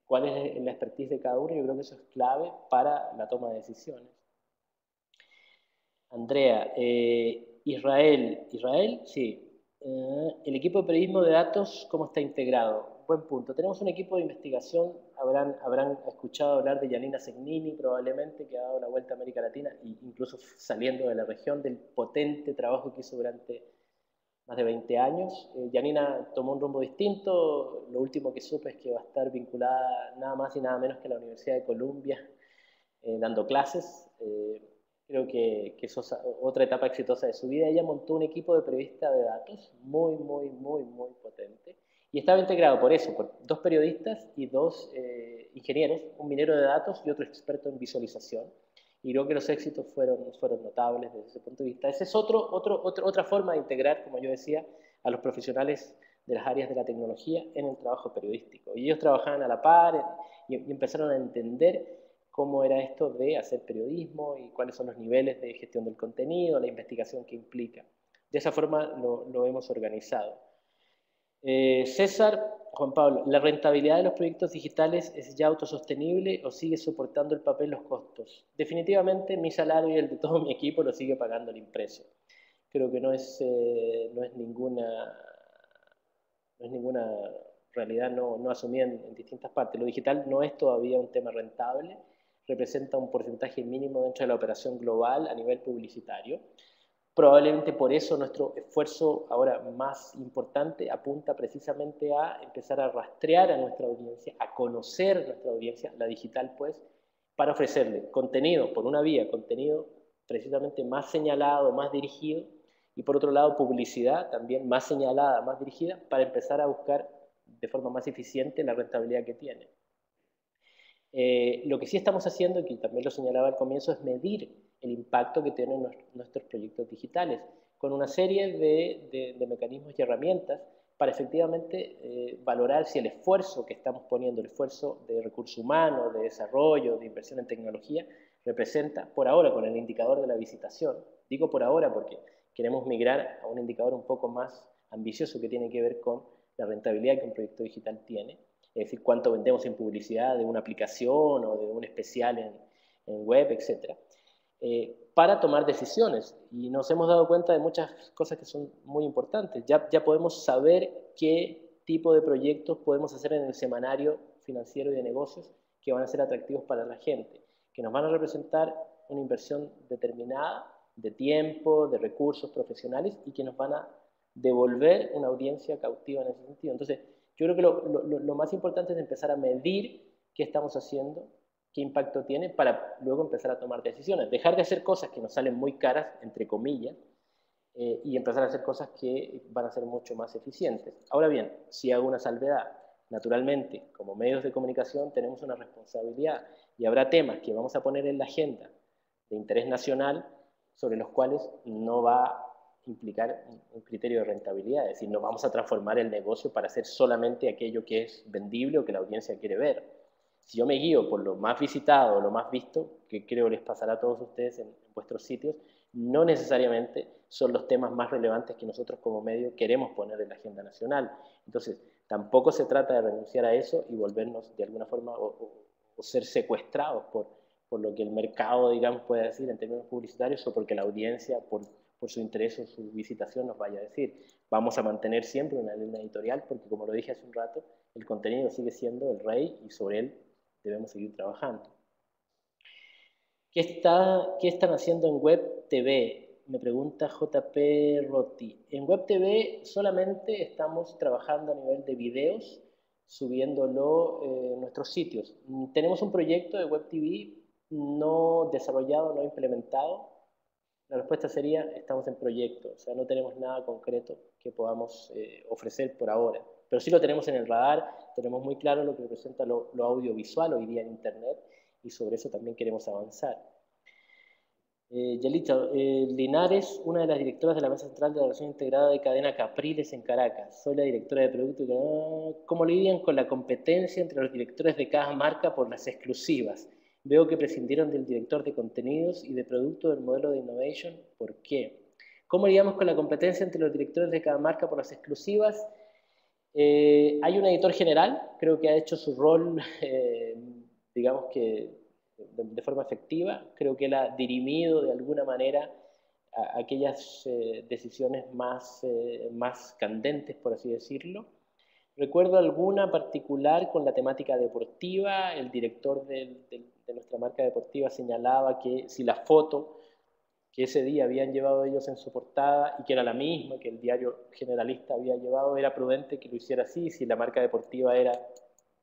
cuál es la expertise de cada uno, yo creo que eso es clave para la toma de decisiones. Andrea, Israel, sí. El equipo de periodismo de datos, ¿cómo está integrado? Buen punto. Tenemos un equipo de investigación, habrán escuchado hablar de Yanina Segnini probablemente, que ha dado la vuelta a América Latina, e incluso saliendo de la región, del potente trabajo que hizo durante más de 20 años. Janina tomó un rumbo distinto. Lo último que supe es que va a estar vinculada nada más y nada menos que a la Universidad de Columbia, dando clases. Creo que eso es otra etapa exitosa de su vida. Ella montó un equipo de periodistas de datos muy, muy, muy, muy potente. Y estaba integrado por eso, por 2 periodistas y 2 ingenieros, un minero de datos y otro experto en visualización. Y creo que los éxitos fueron notables desde ese punto de vista. Esa es otra forma de integrar, como yo decía, a los profesionales de las áreas de la tecnología en el trabajo periodístico. Y ellos trabajaban a la par y empezaron a entender cómo era esto de hacer periodismo y cuáles son los niveles de gestión del contenido, la investigación que implica. De esa forma lo hemos organizado. César, Juan Pablo, ¿la rentabilidad de los proyectos digitales es ya autosostenible o sigue soportando el papel los costos? Definitivamente mi salario y el de todo mi equipo lo sigue pagando el impreso. Creo que no es ninguna realidad no asumida en distintas partes. Lo digital no es todavía un tema rentable, representa un porcentaje mínimo dentro de la operación global a nivel publicitario. Probablemente por eso nuestro esfuerzo ahora más importante apunta precisamente a empezar a rastrear a nuestra audiencia, a conocer nuestra audiencia, la digital pues, para ofrecerle contenido, por una vía, contenido precisamente más señalado, más dirigido, y por otro lado publicidad también más señalada, más dirigida, para empezar a buscar de forma más eficiente la rentabilidad que tiene. Lo que sí estamos haciendo, y que también lo señalaba al comienzo, es medir el impacto que tienen nuestros proyectos digitales, con una serie de mecanismos y herramientas para efectivamente valorar si el esfuerzo que estamos poniendo, el esfuerzo de recursos humanos, de desarrollo, de inversión en tecnología, representa, por ahora con el indicador de la visitación, digo por ahora porque queremos migrar a un indicador un poco más ambicioso que tiene que ver con la rentabilidad que un proyecto digital tiene, es decir, cuánto vendemos en publicidad de una aplicación o de un especial en web, etc., para tomar decisiones. Y nos hemos dado cuenta de muchas cosas que son muy importantes. Ya podemos saber qué tipo de proyectos podemos hacer en el semanario financiero y de negocios que van a ser atractivos para la gente, que nos van a representar una inversión determinada de tiempo, de recursos profesionales y que nos van a devolver una audiencia cautiva en ese sentido. Entonces, yo creo que lo más importante es empezar a medir qué estamos haciendo, qué impacto tiene, para luego empezar a tomar decisiones. Dejar de hacer cosas que nos salen muy caras, entre comillas, y empezar a hacer cosas que van a ser mucho más eficientes. Ahora bien, si hago una salvedad, naturalmente, como medios de comunicación tenemos una responsabilidad y habrá temas que vamos a poner en la agenda de interés nacional sobre los cuales no va implicar un criterio de rentabilidad, es decir, no vamos a transformar el negocio para hacer solamente aquello que es vendible o que la audiencia quiere ver. Si yo me guío por lo más visitado o lo más visto, que creo les pasará a todos ustedes en vuestros sitios, no necesariamente son los temas más relevantes que nosotros como medio queremos poner en la agenda nacional. Entonces, tampoco se trata de renunciar a eso y volvernos de alguna forma o ser secuestrados por lo que el mercado, digamos, puede decir en términos publicitarios o porque la audiencia, por su interés o su visitación nos vaya a decir. Vamos a mantener siempre una línea editorial porque, como lo dije hace un rato, el contenido sigue siendo el rey y sobre él debemos seguir trabajando. ¿Qué están haciendo en Web TV? Me pregunta JP Rotti. En Web TV solamente estamos trabajando a nivel de videos, subiéndolo en nuestros sitios. Tenemos un proyecto de Web TV no desarrollado, no implementado. La respuesta sería, estamos en proyecto, o sea, no tenemos nada concreto que podamos ofrecer por ahora. Pero sí lo tenemos en el radar, tenemos muy claro lo que representa lo audiovisual hoy día en Internet y sobre eso también queremos avanzar. Yalitza, Linares, una de las directoras de la Mesa Central de la Relación Integrada de Cadena Capriles en Caracas. Soy la directora de producto. ¿Cómo lidian con la competencia entre los directores de cada marca por las exclusivas? Veo que prescindieron del director de contenidos y de producto del modelo de innovation. ¿Por qué? ¿Cómo lidiamos con la competencia entre los directores de cada marca por las exclusivas? Hay un editor general, creo que ha hecho su rol, digamos que de forma efectiva. Creo que él ha dirimido de alguna manera aquellas decisiones más candentes, por así decirlo. Recuerdo alguna particular con la temática deportiva. El director de nuestra marca deportiva señalaba que si la foto que ese día habían llevado ellos en su portada y que era la misma que el diario generalista había llevado, era prudente que lo hiciera así, si la marca deportiva era,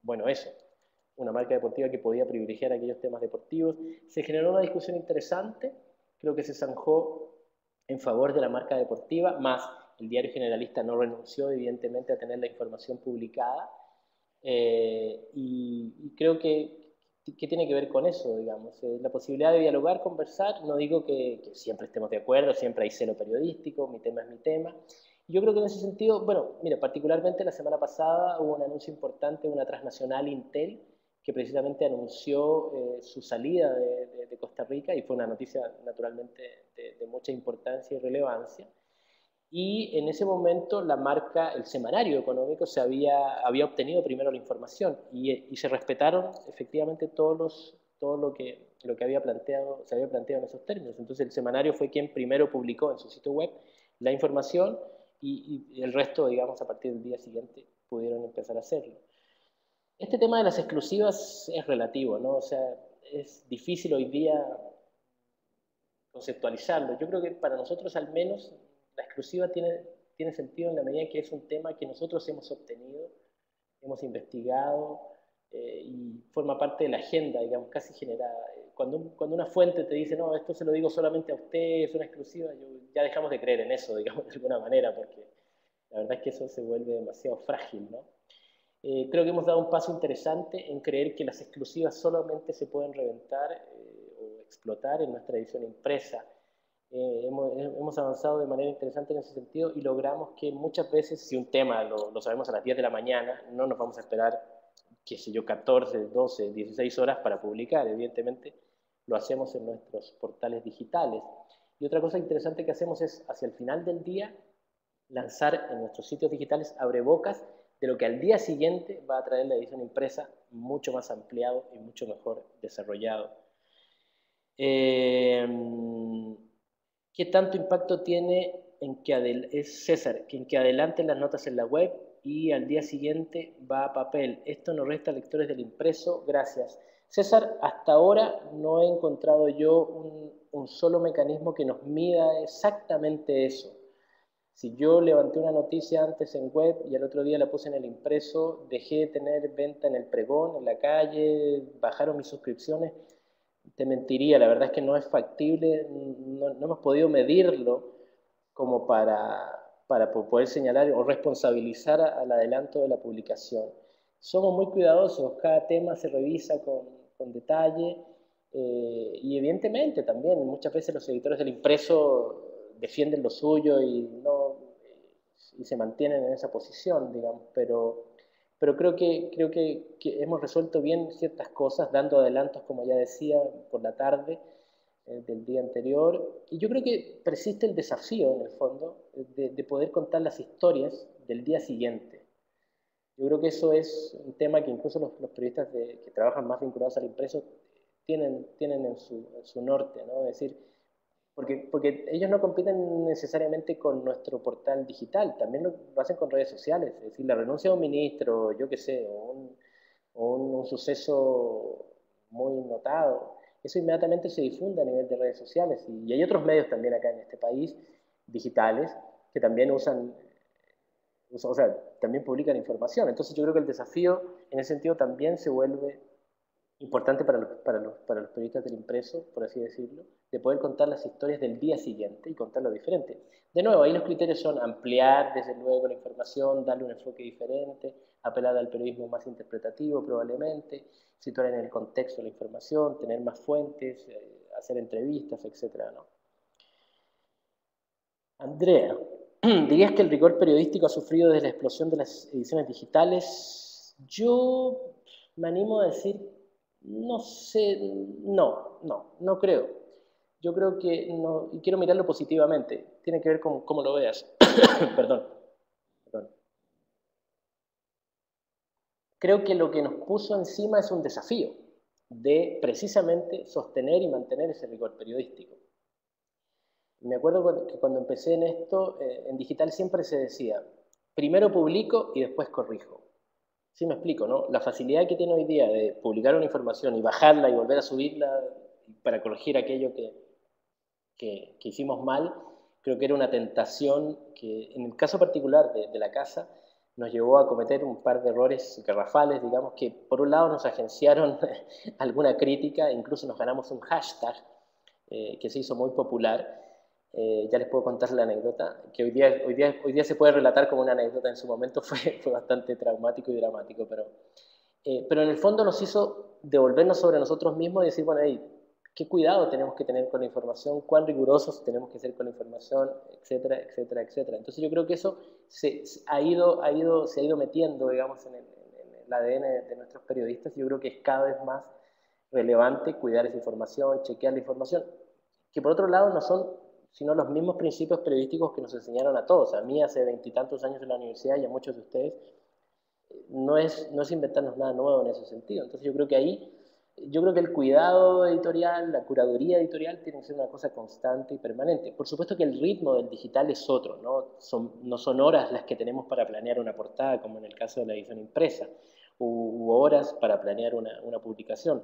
bueno, eso, una marca deportiva que podía privilegiar aquellos temas deportivos. Se generó una discusión interesante, creo que se zanjó en favor de la marca deportiva, más el diario generalista no renunció evidentemente a tener la información publicada, y creo que tiene que ver con eso, digamos, la posibilidad de dialogar, conversar. No digo que siempre estemos de acuerdo, siempre hay celo periodístico, mi tema es mi tema. Yo creo que en ese sentido, bueno, mira, particularmente la semana pasada hubo un anuncio importante de una transnacional Intel que precisamente anunció su salida de Costa Rica, y fue una noticia naturalmente de mucha importancia y relevancia. Y en ese momento la marca, el semanario económico, había obtenido primero la información y se respetaron efectivamente todo lo que se había planteado en esos términos. Entonces el semanario fue quien primero publicó en su sitio web la información, y el resto, digamos, a partir del día siguiente pudieron empezar a hacerlo. Este tema de las exclusivas es relativo, ¿no? O sea, es difícil hoy día conceptualizarlo. Yo creo que para nosotros al menos la exclusiva tiene sentido en la medida que es un tema que nosotros hemos obtenido, hemos investigado, y forma parte de la agenda, digamos, casi generada. Cuando una fuente te dice, no, esto se lo digo solamente a usted, es una exclusiva, ya dejamos de creer en eso, digamos, de alguna manera, porque la verdad es que eso se vuelve demasiado frágil, ¿no? Creo que hemos dado un paso interesante en creer que las exclusivas solamente se pueden reventar o explotar en nuestra edición impresa. Hemos avanzado de manera interesante en ese sentido, y logramos que muchas veces, si un tema lo sabemos a las 10 de la mañana, no nos vamos a esperar, qué sé yo, 14, 12, 16 horas para publicar. Evidentemente lo hacemos en nuestros portales digitales. Y otra cosa interesante que hacemos es, hacia el final del día, lanzar en nuestros sitios digitales abrebocas de lo que al día siguiente va a traer la edición impresa, mucho más ampliado y mucho mejor desarrollado. ¿Qué tanto impacto tiene es César, en que adelanten las notas en la web y al día siguiente va a papel? Esto no resta lectores del impreso, gracias. César, hasta ahora no he encontrado yo un solo mecanismo que nos mida exactamente eso. Si yo levanté una noticia antes en web y al otro día la puse en el impreso, dejé de tener venta en el pregón, en la calle, bajaron mis suscripciones, te mentiría. La verdad es que no es factible, no hemos podido medirlo como para poder señalar o responsabilizar al adelanto de la publicación. Somos muy cuidadosos, cada tema se revisa con detalle, y evidentemente también muchas veces los editores del impreso defienden lo suyo y se mantienen en esa posición, digamos, pero creo que hemos resuelto bien ciertas cosas, dando adelantos, como ya decía, por la tarde del día anterior. Y yo creo que persiste el desafío, en el fondo, de poder contar las historias del día siguiente. Yo creo que eso es un tema que incluso los periodistas que trabajan más vinculados al impreso tienen en su norte, ¿no? Es decir, porque ellos no compiten necesariamente con nuestro portal digital, también lo hacen con redes sociales. Es decir, la renuncia de un ministro, yo qué sé, o un suceso muy notado, eso inmediatamente se difunde a nivel de redes sociales. Y hay otros medios también acá en este país, digitales, que también o sea, también publican información. Entonces yo creo que el desafío en ese sentido también se vuelve importante para los periodistas del impreso, por así decirlo, de poder contar las historias del día siguiente y contarlo diferente. De nuevo, ahí los criterios son ampliar, desde luego, la información, darle un enfoque diferente, apelar al periodismo más interpretativo probablemente, situar en el contexto la información, tener más fuentes, hacer entrevistas, etc., ¿no? Andrea, ¿dirías que el rigor periodístico ha sufrido desde la explosión de las ediciones digitales? Yo me animo a decir, no sé, no creo. Yo creo que no, y quiero mirarlo positivamente, tiene que ver con cómo lo veas. Perdón. Creo que lo que nos puso encima es un desafío de precisamente sostener y mantener ese rigor periodístico. Me acuerdo que cuando empecé en esto, en digital siempre se decía, primero publico y después corrijo. Sí me explico, ¿no? La facilidad que tiene hoy día de publicar una información y bajarla y volver a subirla para corregir aquello que que hicimos mal. Creo que era una tentación que, en el caso particular de la casa, nos llevó a cometer un par de errores garrafales, digamos, que por un lado nos agenciaron alguna crítica, incluso nos ganamos un hashtag que se hizo muy popular. Ya les puedo contar la anécdota, que hoy día se puede relatar como una anécdota, en su momento fue bastante traumático y dramático, pero en el fondo nos hizo devolvernos sobre nosotros mismos y decir, bueno, hey, qué cuidado tenemos que tener con la información, cuán rigurosos tenemos que ser con la información, etcétera, etcétera, etcétera. Entonces yo creo que eso se ha ido metiendo, digamos, en el ADN de nuestros periodistas. Yo creo que es cada vez más relevante cuidar esa información, chequear la información, que por otro lado no son sino los mismos principios periodísticos que nos enseñaron a todos. A mí hace veintitantos años en la universidad y a muchos de ustedes, no es inventarnos nada nuevo en ese sentido. Entonces yo creo que ahí, yo creo que el cuidado editorial, la curaduría editorial tiene que ser una cosa constante y permanente. Por supuesto que el ritmo del digital es otro, no son horas las que tenemos para planear una portada, como en el caso de la edición impresa, u horas para planear una publicación.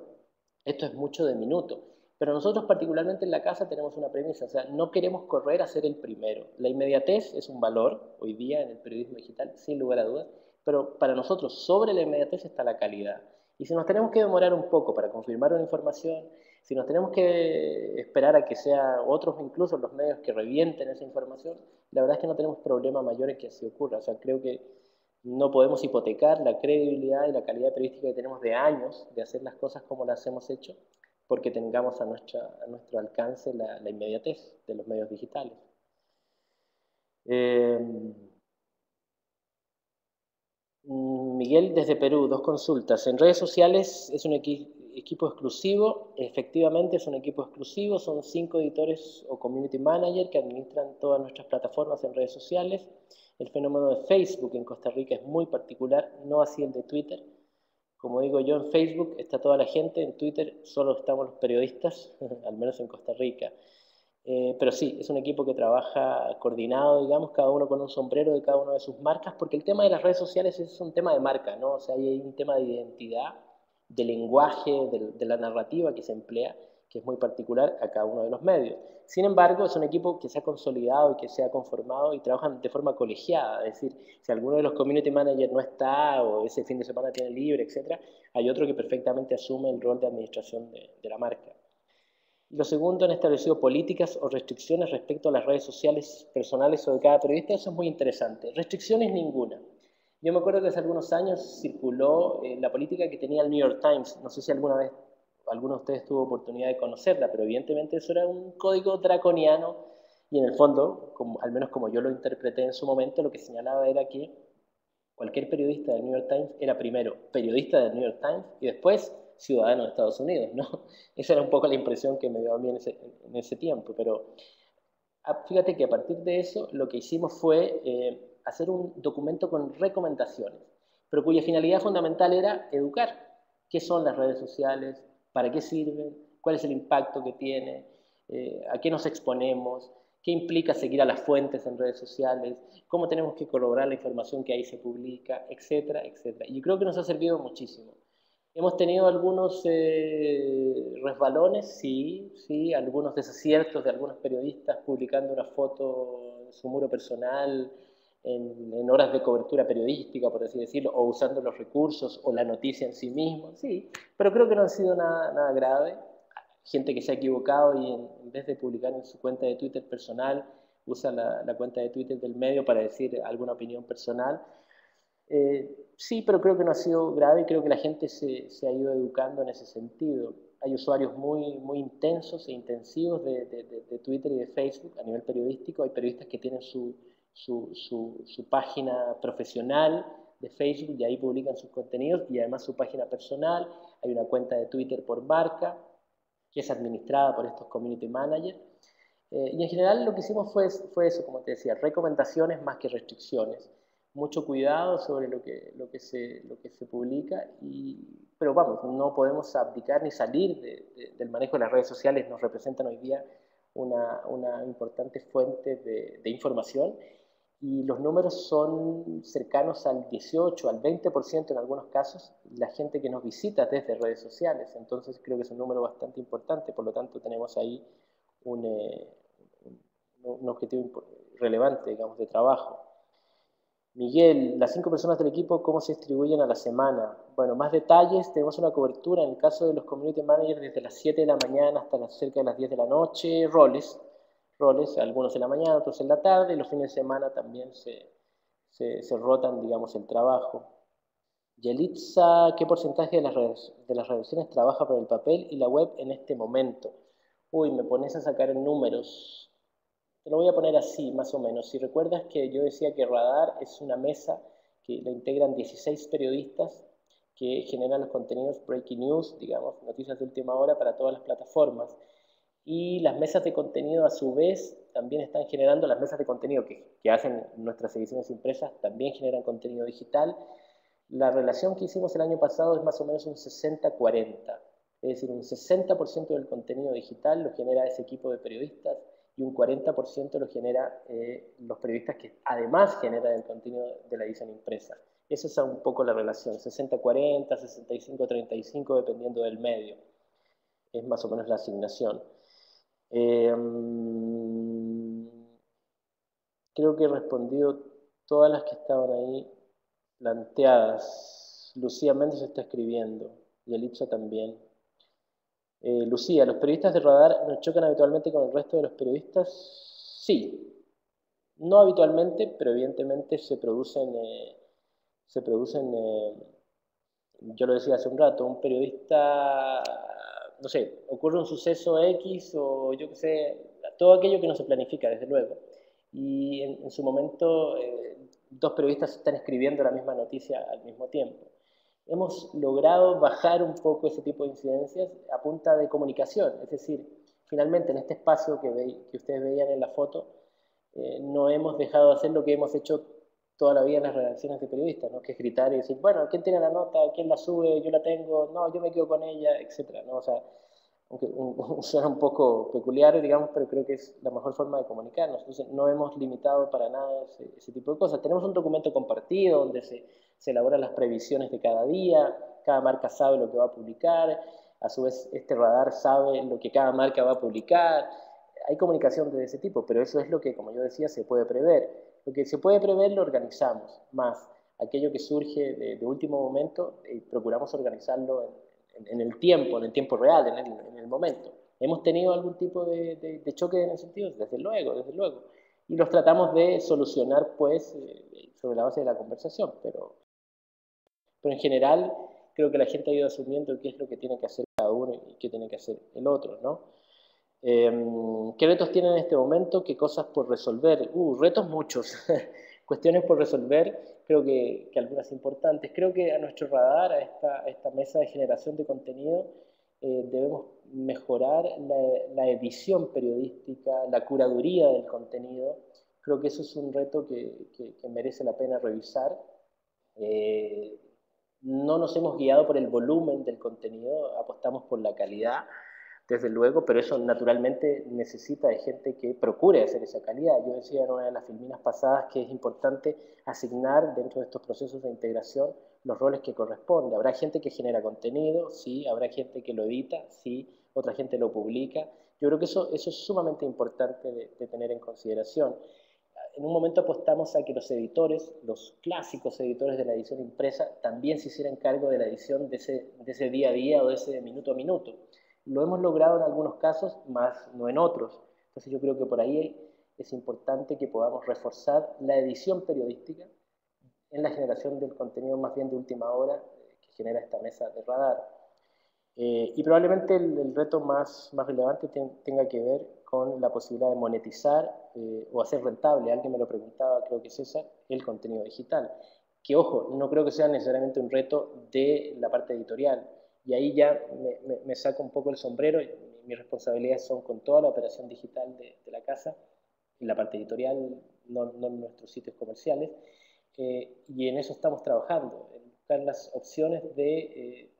Esto es mucho de minuto. Pero nosotros particularmente en la casa tenemos una premisa, o sea, no queremos correr a ser el primero. La inmediatez es un valor hoy día en el periodismo digital, sin lugar a dudas, pero para nosotros sobre la inmediatez está la calidad. Y si nos tenemos que demorar un poco para confirmar una información, si nos tenemos que esperar a que sea otros incluso los medios que revienten esa información, la verdad es que no tenemos problema mayor en que así ocurra. O sea, creo que no podemos hipotecar la credibilidad y la calidad periodística que tenemos de años de hacer las cosas como las hemos hecho, porque tengamos a nuestro alcance la inmediatez de los medios digitales. Miguel desde Perú, dos consultas. En redes sociales es un equipo exclusivo, efectivamente es un equipo exclusivo, son 5 editores o community manager que administran todas nuestras plataformas en redes sociales. El fenómeno de Facebook en Costa Rica es muy particular, no así el de Twitter. Como digo yo, en Facebook está toda la gente, en Twitter solo estamos los periodistas, al menos en Costa Rica. Pero sí, es un equipo que trabaja coordinado, digamos, cada uno con un sombrero de cada una de sus marcas, porque el tema de las redes sociales es un tema de marca, ¿no? O sea, hay un tema de identidad, de lenguaje, de la narrativa que se emplea, que es muy particular a cada uno de los medios. Sin embargo, es un equipo que se ha consolidado y que se ha conformado y trabajan de forma colegiada, es decir, si alguno de los community managers no está o ese fin de semana tiene libre, etc., hay otro que perfectamente asume el rol de administración de la marca. Lo segundo, han establecido políticas o restricciones respecto a las redes sociales personales o de cada periodista. Eso es muy interesante. Restricciones ninguna. Yo me acuerdo que hace algunos años circuló la política que tenía el New York Times. No sé si alguna vez alguno de ustedes tuvo oportunidad de conocerla, pero evidentemente eso era un código draconiano y en el fondo, al menos como yo lo interpreté en su momento, lo que señalaba era que cualquier periodista del New York Times era primero periodista del New York Times y después ciudadano de Estados Unidos, ¿no? Esa era un poco la impresión que me dio a mí en ese tiempo, pero fíjate que a partir de eso lo que hicimos fue hacer un documento con recomendaciones, pero cuya finalidad fundamental era educar. ¿Qué son las redes sociales? ¿Para qué sirven? ¿Cuál es el impacto que tiene? ¿A qué nos exponemos? ¿Qué implica seguir a las fuentes en redes sociales? ¿Cómo tenemos que corroborar la información que ahí se publica? Etcétera, etcétera. Y yo creo que nos ha servido muchísimo. Hemos tenido algunos resbalones, sí, sí, algunos desaciertos de algunos periodistas publicando una foto en su muro personal en horas de cobertura periodística, por así decirlo, o usando los recursos o la noticia en sí mismo, sí, pero creo que no ha sido nada grave. Gente que se ha equivocado y en vez de publicar en su cuenta de Twitter personal, usa la cuenta de Twitter del medio para decir alguna opinión personal. Sí, pero creo que no ha sido grave y creo que la gente se ha ido educando en ese sentido. Hay usuarios muy intensos e intensivos de Twitter y de Facebook a nivel periodístico. Hay periodistas que tienen su página profesional de Facebook y ahí publican sus contenidos y además su página personal. Hay una cuenta de Twitter por marca que es administrada por estos community managers. Y en general lo que hicimos fue eso, como te decía, recomendaciones más que restricciones. Mucho cuidado sobre lo que se publica, pero vamos, no podemos abdicar ni salir del manejo de las redes sociales. Nos representan hoy día una importante fuente de información y los números son cercanos al 18, al 20% en algunos casos, la gente que nos visita desde redes sociales. Entonces creo que es un número bastante importante, por lo tanto tenemos ahí un objetivo relevante, digamos, de trabajo. Miguel, las 5 personas del equipo, ¿cómo se distribuyen a la semana? Bueno, más detalles, tenemos una cobertura en el caso de los community managers desde las 7 de la mañana hasta cerca de las 10 de la noche, roles, algunos en la mañana, otros en la tarde, y los fines de semana también se rotan, digamos, el trabajo. Yelitza, ¿qué porcentaje de las redacciones trabaja por el papel y la web en este momento? Uy, me pones a sacar en números. Te lo voy a poner así, más o menos. Si recuerdas que yo decía que Radar es una mesa que la integran 16 periodistas que generan los contenidos breaking news, digamos, noticias de última hora para todas las plataformas. Y las mesas de contenido, a su vez, también están generando, las mesas de contenido que hacen nuestras ediciones impresas, también generan contenido digital. La relación que hicimos el año pasado es más o menos un 60-40. Es decir, un 60% del contenido digital lo genera ese equipo de periodistas y un 40% lo genera los periodistas que además generan el contenido de la edición impresa. Esa es un poco la relación, 60-40, 65-35, dependiendo del medio. Es más o menos la asignación. Creo que he respondido todas las que estaban ahí planteadas. Lucía Méndez está escribiendo, y Elipsa también. Lucía, ¿los periodistas de Radar nos chocan habitualmente con el resto de los periodistas? Sí, no habitualmente, pero evidentemente se producen, yo lo decía hace un rato, un periodista, no sé, ocurre un suceso X o yo qué sé, todo aquello que no se planifica, desde luego. Y en su momento, dos periodistas están escribiendo la misma noticia al mismo tiempo. Hemos logrado bajar un poco ese tipo de incidencias a punta de comunicación, es decir, finalmente en este espacio que ustedes veían en la foto, no hemos dejado de hacer lo que hemos hecho toda la vida en las redacciones de periodistas, ¿no? Que es gritar y decir, bueno, ¿quién tiene la nota? ¿Quién la sube? Yo la tengo, no, yo me quedo con ella, etcétera, ¿no? O sea, aunque suena un poco peculiar, digamos, pero creo que es la mejor forma de comunicarnos. Entonces, no hemos limitado para nada ese tipo de cosas. Tenemos un documento compartido donde se elaboran las previsiones de cada día, cada marca sabe lo que va a publicar, a su vez este radar sabe lo que cada marca va a publicar. Hay comunicación de ese tipo, pero eso es lo que, como yo decía, se puede prever. Lo que se puede prever lo organizamos, más aquello que surge de último momento, procuramos organizarlo en el tiempo real, en el momento. ¿Hemos tenido algún tipo de choque en ese sentido? Desde luego, desde luego. Y los tratamos de solucionar, pues, sobre la base de la conversación, pero en general creo que la gente ha ido asumiendo qué es lo que tiene que hacer cada uno y qué tiene que hacer el otro, ¿no? ¿Qué retos tienen en este momento? ¿Qué cosas por resolver? Retos muchos. Cuestiones por resolver, creo que algunas importantes. Creo que a nuestro radar, a esta mesa de generación de contenido, debemos mejorar la edición periodística, la curaduría del contenido. Creo que eso es un reto que merece la pena revisar. No nos hemos guiado por el volumen del contenido, apostamos por la calidad, desde luego, pero eso naturalmente necesita de gente que procure hacer esa calidad. Yo decía en una de las filminas pasadas que es importante asignar dentro de estos procesos de integración los roles que corresponden. Habrá gente que genera contenido, sí, habrá gente que lo edita, sí, otra gente lo publica. Yo creo que eso es sumamente importante de tener en consideración. En un momento apostamos a que los editores, los clásicos editores de la edición impresa, también se hicieran cargo de la edición de ese día a día o de ese minuto a minuto. Lo hemos logrado en algunos casos, más no en otros. Entonces yo creo que por ahí es importante que podamos reforzar la edición periodística en la generación del contenido más bien de última hora que genera esta mesa de radar. Y probablemente el reto más relevante tenga que ver con la posibilidad de monetizar o hacer rentable, alguien me lo preguntaba, creo que César, el contenido digital. Que ojo, no creo que sea necesariamente un reto de la parte editorial. Y ahí ya me saco un poco el sombrero, y mis responsabilidades son con toda la operación digital de la casa, y la parte editorial, no en nuestros sitios comerciales. Y en eso estamos trabajando, en buscar las opciones de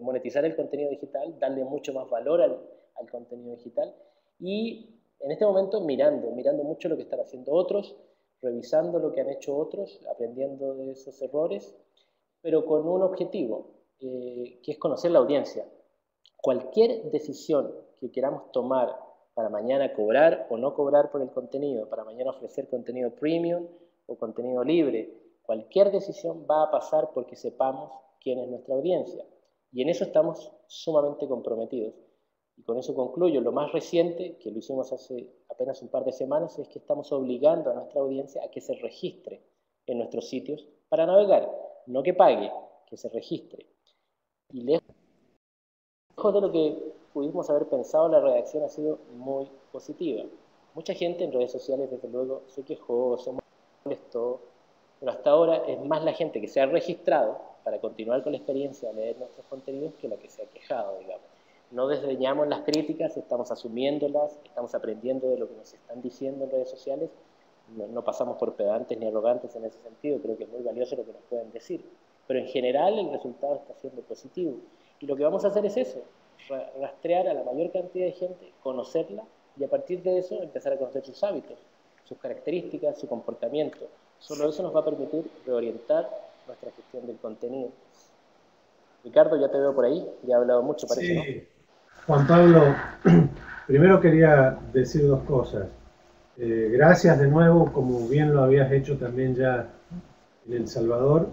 monetizar el contenido digital, darle mucho más valor al contenido digital y en este momento mirando mucho lo que están haciendo otros, revisando lo que han hecho otros, aprendiendo de esos errores, pero con un objetivo, que es conocer la audiencia. Cualquier decisión que queramos tomar para mañana cobrar o no cobrar por el contenido, para mañana ofrecer contenido premium o contenido libre. Cualquier decisión va a pasar porque sepamos quién es nuestra audiencia. Y en eso estamos sumamente comprometidos. Y con eso concluyo. Lo más reciente, que lo hicimos hace apenas un par de semanas, es que estamos obligando a nuestra audiencia a que se registre en nuestros sitios para navegar. No que pague, que se registre. Y lejos de lo que pudimos haber pensado, la reacción ha sido muy positiva. Mucha gente en redes sociales, desde luego, se quejó, se molestó, pero hasta ahora es más la gente que se ha registrado para continuar con la experiencia de leer nuestros contenidos que la que se ha quejado, digamos. No desdeñamos las críticas, estamos asumiéndolas, estamos aprendiendo de lo que nos están diciendo en redes sociales, no pasamos por pedantes ni arrogantes en ese sentido, creo que es muy valioso lo que nos pueden decir. Pero en general el resultado está siendo positivo. Y lo que vamos a hacer es eso, rastrear a la mayor cantidad de gente, conocerla, y a partir de eso empezar a conocer sus hábitos, sus características, su comportamiento. Solo eso nos va a permitir reorientar nuestra gestión del contenido. Ricardo, ya te veo por ahí, ya he hablado mucho, parece, Sí, ¿no? Juan Pablo, primero quería decir dos cosas. Gracias de nuevo, como bien lo habías hecho también ya en El Salvador,